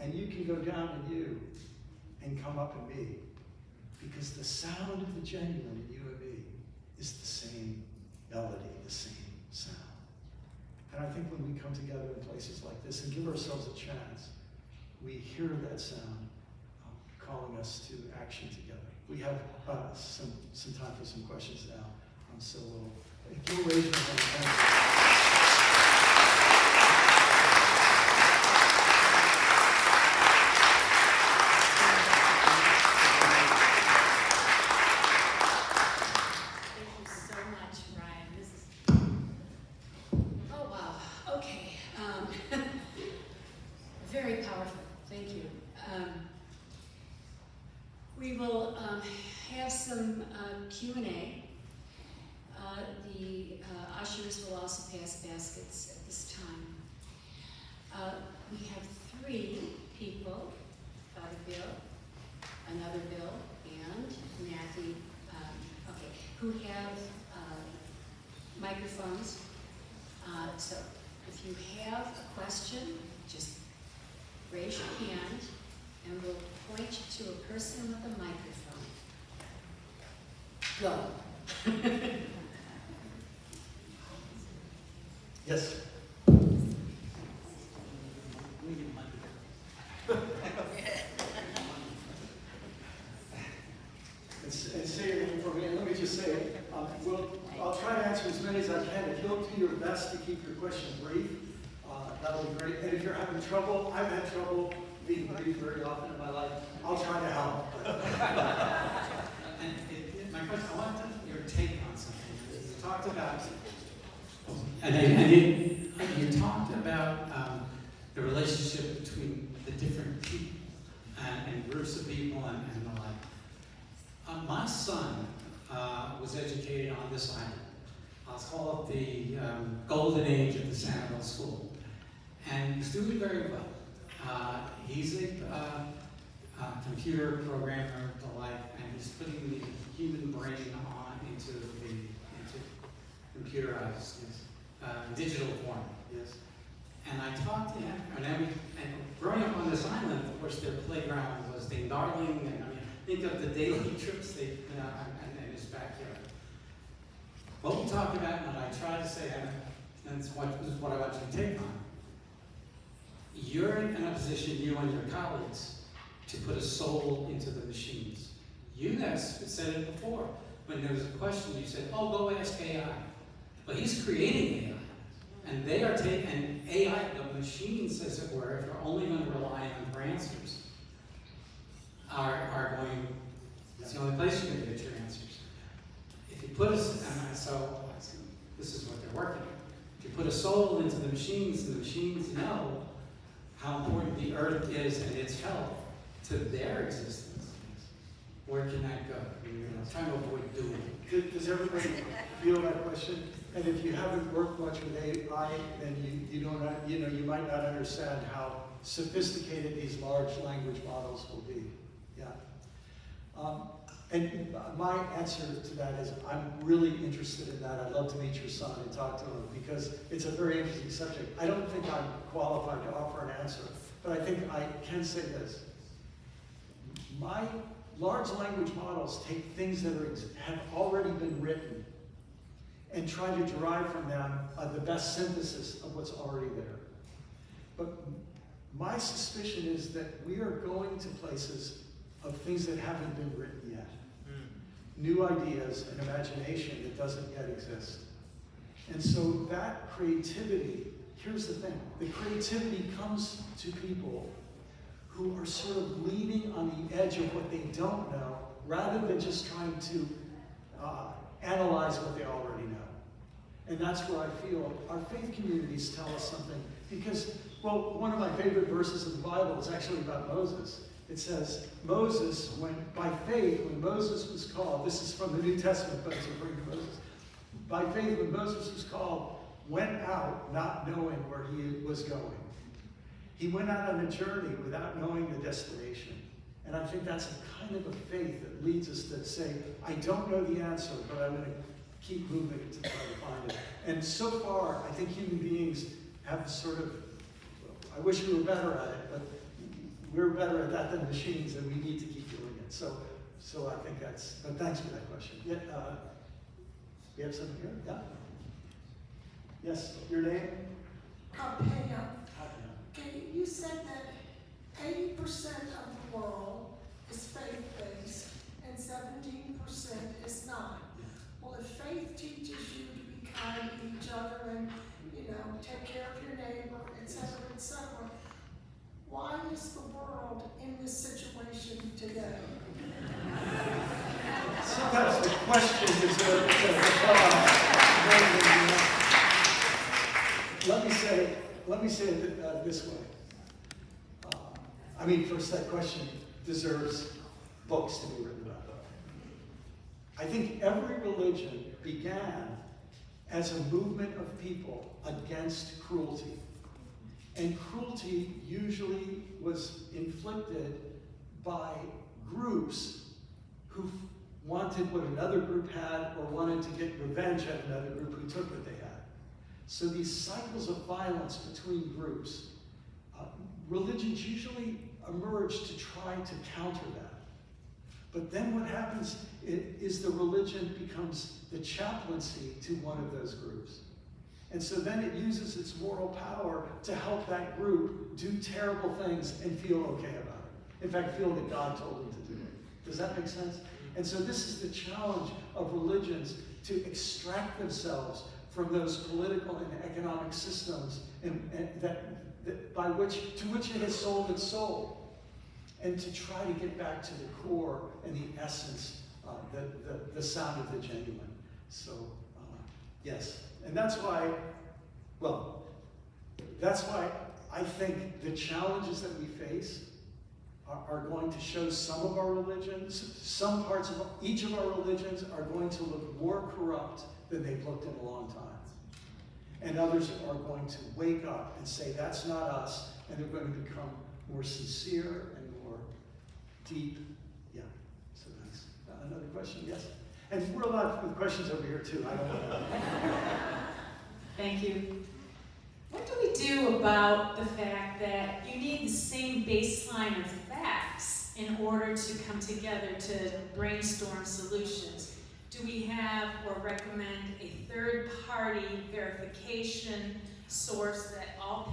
And you can go down in you and come up in me. Because the sound of the genuine in you and me is the same melody, the same sound. And I think when we come together in places like this and give ourselves a chance, we hear that sound calling us to action together. We have some time for some questions now. So if you'll raise your hand.
Very powerful. Thank you. We will have some Q&A. The ushers will also pass baskets at this time. We have 3 people, Father Bill, another Bill, and Matthew, who have microphones. So if you have a question, just raise your hand, and we'll point you to a person with a microphone. Go.
Yes. And say your name for me, and let me just say, I'll try to answer as many as I can. If you'll do your best to keep your question brief, that'll be great. And if you're having trouble, I've had trouble being brief very often in my life, I'll try to help.
My question, I wanted your take on something. You talked about, you talked about the relationship between the different people and groups of people and the like. My son was educated on this island. I'll call it the golden age of the Sanibel school. And he's doing very well. He's a computer programmer, the like, and he's putting the human brain on into computerized, digital form.
Yes.
And I talked to him, and growing up on this island, of course, their playground was the darling, and think of the daily trips they, in his backyard. What we talked about, and what I try to say, and this is what I want you to take on. You're in a position, you and your colleagues, to put a soul into the machines. You guys said it before. When there was a question, you said, oh, go ask AI. But he's creating AI. And they are taking AI, the machines, as it were, if you're only going to rely on them for answers, are going, it's the only place you're going to get your answers. If you put this is what they're working on. If you put a soul into the machines know how important the earth is and its health to their existence. where can that go? Trying to avoid doom.
Does everybody feel that question? And if you haven't worked much with AI, then you don't, you might not understand how sophisticated these large language models will be. Yeah. And my answer to that is I'm really interested in that. I'd love to meet your son and talk to him because it's a very interesting subject. I don't think I'm qualified to offer an answer, but I think I can say this. My large language models take things that have already been written and try to derive from them the best synthesis of what's already there. But my suspicion is that we are going to places of things that haven't been written yet. New ideas and imagination that doesn't yet exist. And so that creativity, here's the thing, the creativity comes to people who are sort of leaning on the edge of what they don't know, rather than just trying to analyze what they already know. And that's where I feel our faith communities tell us something. Because, well, one of my favorite verses in the Bible is actually about Moses. It says, Moses, by faith, when Moses was called, this is from the New Testament, but it's referring to Moses. By faith, when Moses was called, went out not knowing where he was going. He went out on a journey without knowing the destination. And I think that's a kind of a faith that leads us to say, I don't know the answer, but I'm going to keep moving to try to find it. And so far, I think human beings have sort of, I wish we were better at it, but we're better at that than machines, and we need to keep doing it. So I think that's, but thanks for that question. Yeah, we have something here? Yeah? Yes, your name?
Captiva. Okay, you said that 80% of the world is faith-based and 17% is not. Well, if faith teaches you to be kind to each other and, take care of your neighbor, etc., why is the world in this situation today?
Sometimes the question is a Let me say it this way. First, that question deserves books to be written about. I think every religion began as a movement of people against cruelty. And cruelty usually was inflicted by groups who wanted what another group had or wanted to get revenge at another group who took what they had. So these cycles of violence between groups, religions usually emerge to try to counter that. But then what happens is the religion becomes the chaplaincy to one of those groups. And so then it uses its moral power to help that group do terrible things and feel okay about it. In fact, feel that God told them to do it. Does that make sense? And so this is the challenge of religions, to extract themselves from those political and economic systems to which it has sold its soul, and to try to get back to the core and the essence, the sound of the genuine. So, yes. And that's why I think the challenges that we face are going to show some of our religions, some parts of each of our religions are going to look more corrupt than they've looked in a long time. And others are going to wake up and say, that's not us, and they're going to become more sincere and more deep. Yeah, so that's another question, yes? And we're allowed with questions over here too, I don't know.
Thank you. What do we do about the fact that you need the same baseline of facts in order to come together to brainstorm solutions? Do we have or recommend a third-party verification source that all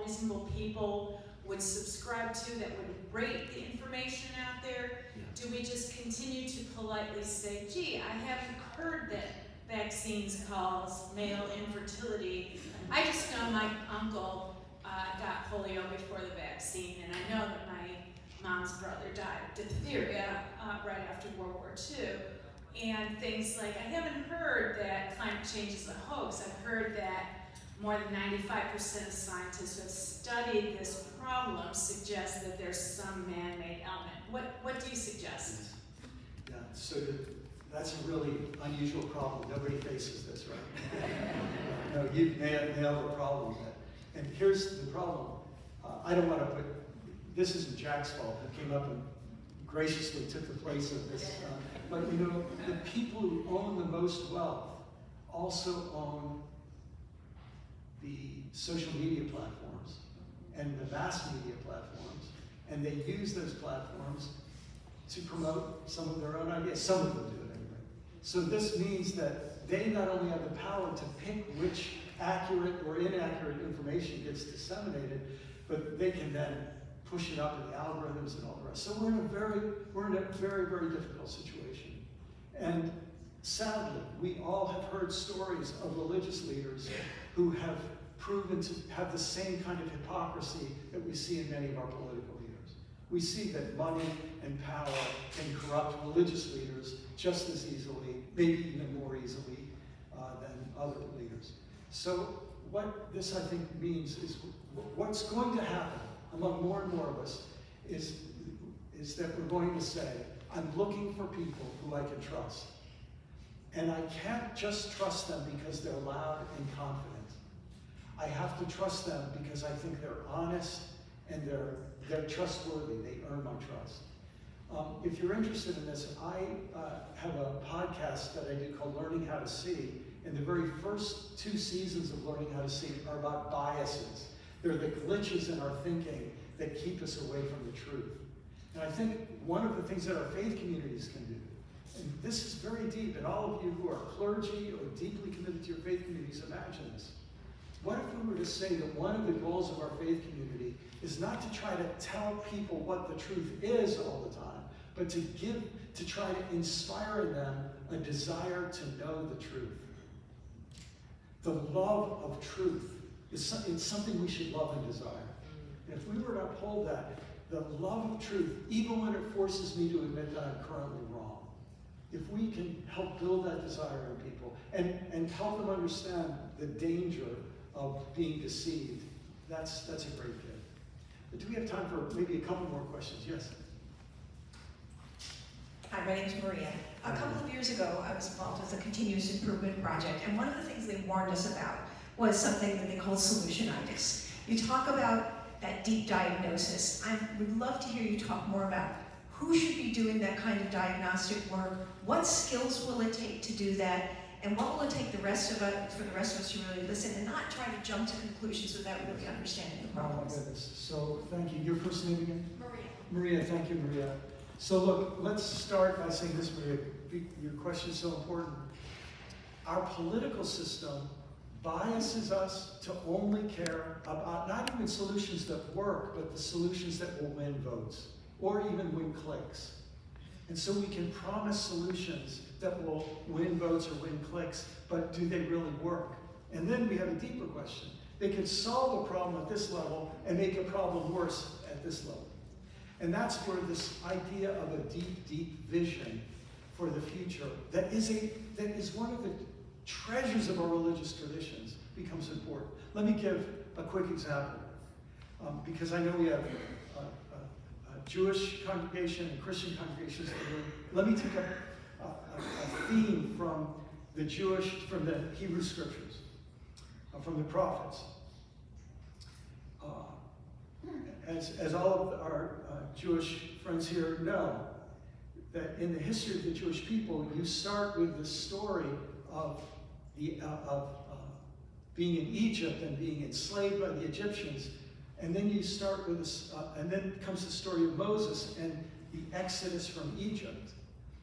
reasonable people would subscribe to, that would rate the information out there? Do we just continue to politely say, gee, I haven't heard that vaccines cause male infertility. I just know my uncle got polio before the vaccine, and I know that my mom's brother died of diphtheria right after World War II. And things like, I haven't heard that climate change is a hoax. I've heard that more than 95% of scientists who have studied this problem suggest that there's some man-made element. What do you suggest?
Yeah, so that's a really unusual problem. Nobody faces this, right? No, you nailed the problem. And here's the problem. I don't want to put, this isn't Jack's fault, who came up and graciously took the place of this. But you know, the people who own the most wealth also own the social media platforms and the mass media platforms, and they use those platforms to promote some of their own ideas. Some of them do it anyway. So this means that they not only have the power to pick which accurate or inaccurate information gets disseminated, but they can then push it up in the algorithms and all the rest. So we're in a very, very difficult situation. And sadly, we all have heard stories of religious leaders who have proven to have the same kind of hypocrisy that we see in many of our political leaders. We see that money and power can corrupt religious leaders just as easily, maybe even more easily than other leaders. So what this, I think, means is what's going to happen among more and more of us is that we're going to say, I'm looking for people who I can trust. And I can't just trust them because they're loud and confident. I have to trust them because I think they're honest and they're trustworthy. They earn my trust. If you're interested in this, I have a podcast that I do called Learning How to See. And the very first 2 seasons of Learning How to See are about biases. They're the glitches in our thinking that keep us away from the truth. And I think one of the things that our faith communities can do, and this is very deep, and all of you who are clergy or deeply committed to your faith communities, imagine this. What if we were to say that one of the goals of our faith community is not to try to tell people what the truth is all the time, but to try to inspire in them a desire to know the truth. The love of truth it's something we should love and desire. And if we were to uphold that, the love of truth, even when it forces me to admit that I'm currently wrong, if we can help build that desire in people and help them understand the danger of being deceived, that's a great gift. But do we have time for maybe a couple more questions? Yes?
Hi, my name is Maria. A couple of years ago, I was involved with a continuous improvement project, and one of the things they warned us about was something that they called solutionitis. You talk about that deep diagnosis. I would love to hear you talk more about who should be doing that kind of diagnostic work, what skills will it take to do that, and what will it take for the rest of us to really listen and not try to jump to conclusions without really understanding the problems.
Oh my goodness. So thank you. Your first name again?
Maria.
Maria, thank you, Maria. So look, let's start by saying this, Maria. Your question is so important. Our political system biases us to only care about not even solutions that work, but the solutions that will win votes or even win clicks. And so we can promise solutions that will win votes or win clicks, but do they really work? And then we have a deeper question. They could solve a problem at this level and make a problem worse at this level. And that's where this idea of a deep, deep vision for the future that is one of the treasures of our religious traditions becomes important. Let me give a quick example, because I know we have a Jewish congregation and Christian congregations in the room. Let me take a theme from the Hebrew scriptures, from the prophets. As all of our Jewish friends here know, that in the history of the Jewish people, you start with the story of being in Egypt and being enslaved by the Egyptians, and then you start with this, and then comes the story of Moses and the exodus from Egypt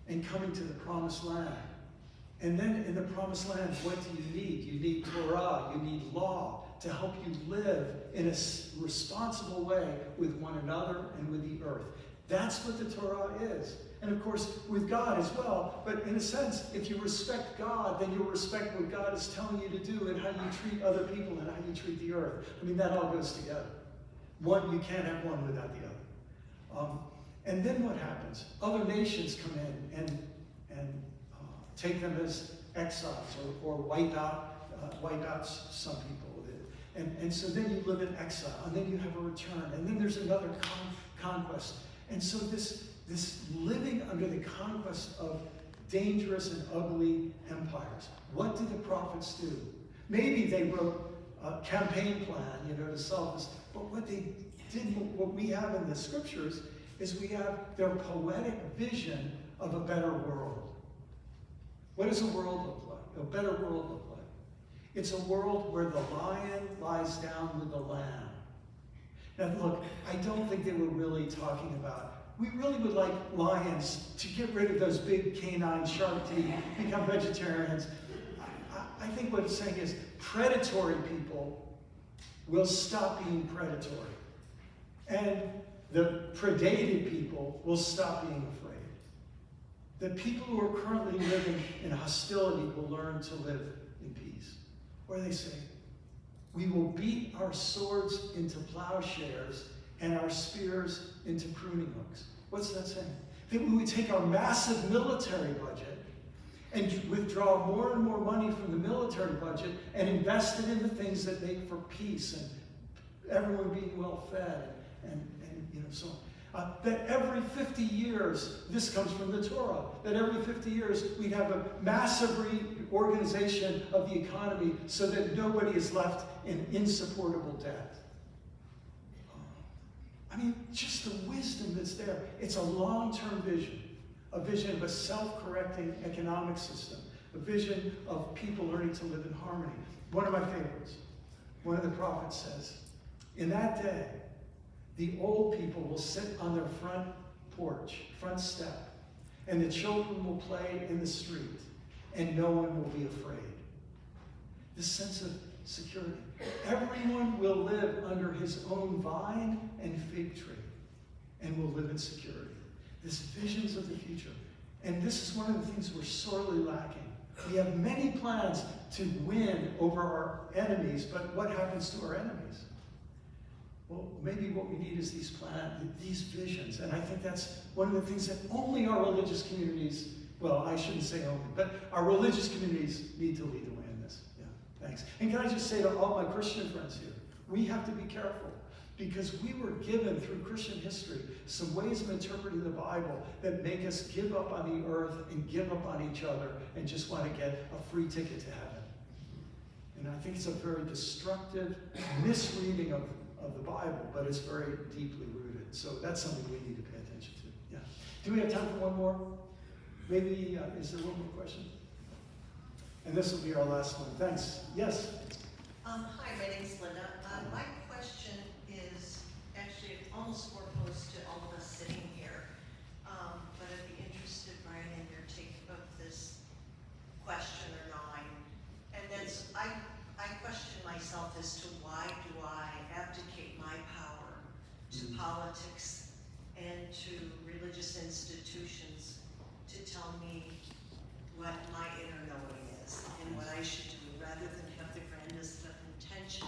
and coming to the Promised Land. And then in the Promised Land, what do you need? You need Torah, you need law to help you live in a responsible way with one another and with the earth. That's what the Torah is. And of course, with God as well. But in a sense, if you respect God, then you'll respect what God is telling you to do and how you treat other people and how you treat the earth. I mean, that all goes together. You can't have one without the other. And then what happens? Other nations come in and take them as exiles or wipe out some people. And so then you live in exile, and then you have a return, and then there's another conquest. And so this this living under the conquest of dangerous and ugly empires. What did the prophets do? Maybe they wrote a campaign plan, to solve this. But what they didn't, what we have in the scriptures is we have their poetic vision of a better world. What does a world look like? A better world look like? It's a world where the lion lies down with the lamb. Now look, I don't think they were really talking about, we really would like lions to get rid of those big canine shark teeth, become vegetarians. I think what it's saying is predatory people will stop being predatory. And the predated people will stop being afraid. The people who are currently living in hostility will learn to live in peace. Or they say, we will beat our swords into plowshares and our spears into pruning hooks. What's that saying? That we would take our massive military budget and withdraw more and more money from the military budget and invest it in the things that make for peace and everyone being well fed and so on. That every 50 years, this comes from the Torah, that every 50 years we'd have a massive reorganization of the economy so that nobody is left in insupportable debt. Just the wisdom that's there. It's a long-term vision, a vision of a self-correcting economic system, a vision of people learning to live in harmony. One of my favorites, one of the prophets says, in that day, the old people will sit on their front porch, front step, and the children will play in the street, and no one will be afraid. This sense of security. Everyone will live under his own vine and fig tree, and will live in security. This visions of the future. And this is one of the things we're sorely lacking. We have many plans to win over our enemies, but what happens to our enemies? Well, maybe what we need is these visions. And I think that's one of the things that only our religious communities, well, I shouldn't say only, but our religious communities need to lead the way in this. Yeah, thanks. And can I just say to all my Christian friends here, we have to be careful because we were given through Christian history some ways of interpreting the Bible that make us give up on the earth and give up on each other and just want to get a free ticket to heaven. And I think it's a very destructive misreading of the Bible, but it's very deeply rooted. So that's something we need to pay attention to. Yeah. Do we have time for one more? Maybe, is there one more question? And this will be our last one. Thanks. Yes?
Hi, my name's Linda. My question is actually almost more close to all of us sitting here. But I'd be interested, Brian, in your take of this question or nine. And that's, I question myself as to why do I abdicate my power to politics and to religious institutions to tell me what my inner knowing is and what I should do, rather than have the grandest of intention.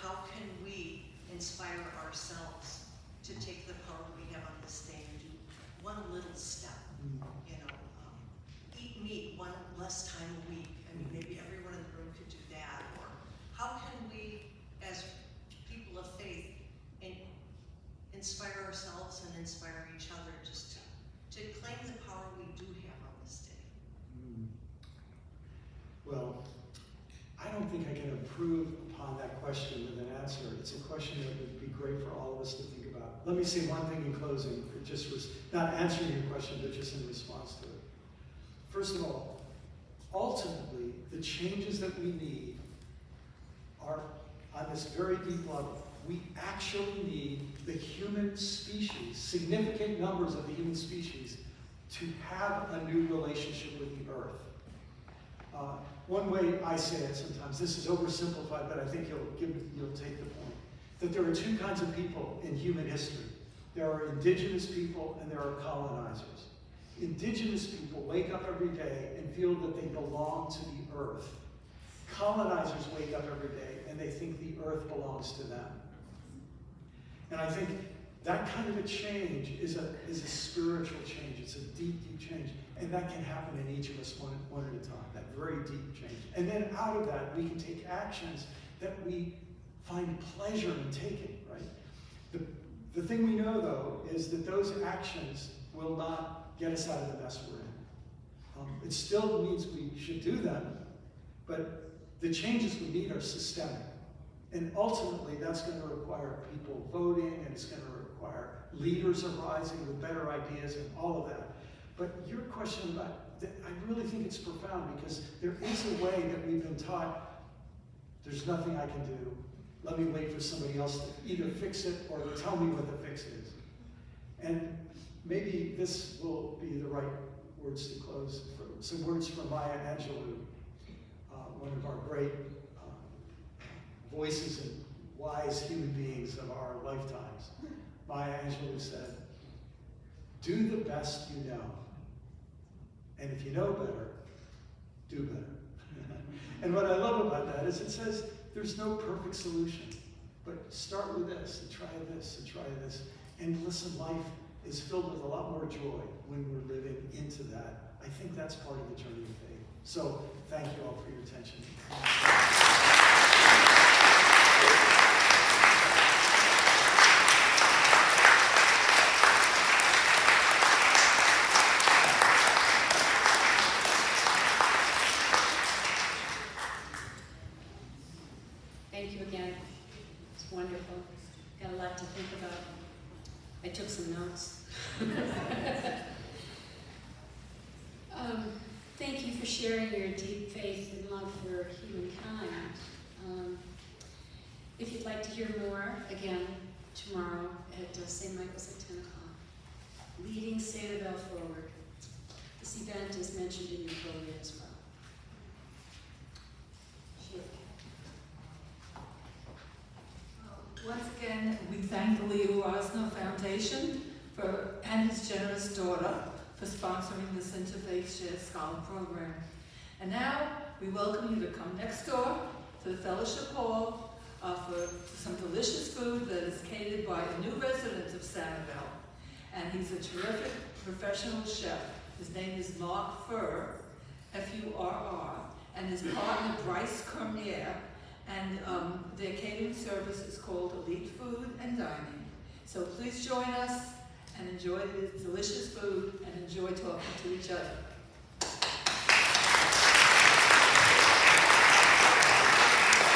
How can we inspire ourselves to take the power we have on this day and do one little step? Eat meat one less time a week. Maybe everyone in the room could do that. Or how can we, as people of faith, inspire ourselves and inspire each other just to claim the power we do have on this day?
Well, I don't think I can improve upon that question with an answer. It's a question that would be great for all of us to think about. Let me say one thing in closing. It just was not answering your question, but just in response to it. First of all, ultimately, the changes that we need are on this very deep level. We actually need the human species, significant numbers of the human species, to have a new relationship with the earth. One way I say it sometimes, this is oversimplified, but I think you'll take the point, that there are two kinds of people in human history. There are indigenous people and there are colonizers. Indigenous people wake up every day and feel that they belong to the earth. Colonizers wake up every day and they think the earth belongs to them. And I think that kind of a change is a spiritual change. It's a deep, deep change. And that can happen in each of us one at a time, that very deep change. And then out of that, we can take actions that we find pleasure in taking, right? The thing we know, though, is that those actions will not get us out of the mess we're in. It still means we should do them, but the changes we need are systemic. And ultimately, that's going to require people voting, and it's going to require leaders arising with better ideas and all of that. But your question about, I really think it's profound, because there is a way that we've been taught, there's nothing I can do. Let me wait for somebody else to either fix it or tell me what the fix is. And maybe this will be the right words to close. Some words from Maya Angelou, one of our great voices and wise human beings of our lifetimes. Maya Angelou said, "Do the best you know. And if you know better, do better." And what I love about that is it says there's no perfect solution, but start with this and try this and try this. And listen, life is filled with a lot more joy when we're living into that. I think that's part of the journey of faith. So thank you all for your attention.
Thank you again. It's wonderful. Got a lot to think about. I took some notes. Thank you for sharing your deep faith and love for humankind. If you'd like to hear more, again, tomorrow at St. Michael's at 10 o'clock. Leading Sanibel forward. This event is mentioned in your program as well.
Once again, we thank the Leo Rosner Foundation and his generous daughter for sponsoring this Interfaith Shared Scholar Program. And now, we welcome you to come next door to the Fellowship Hall for some delicious food that is catered by a new resident of Sanibel. And he's a terrific professional chef. His name is Mark Furr, F-U-R-R, and his partner Bryce Cormier. And their catering service is called Elite Food and Dining. So please join us and enjoy the delicious food and enjoy talking to each other.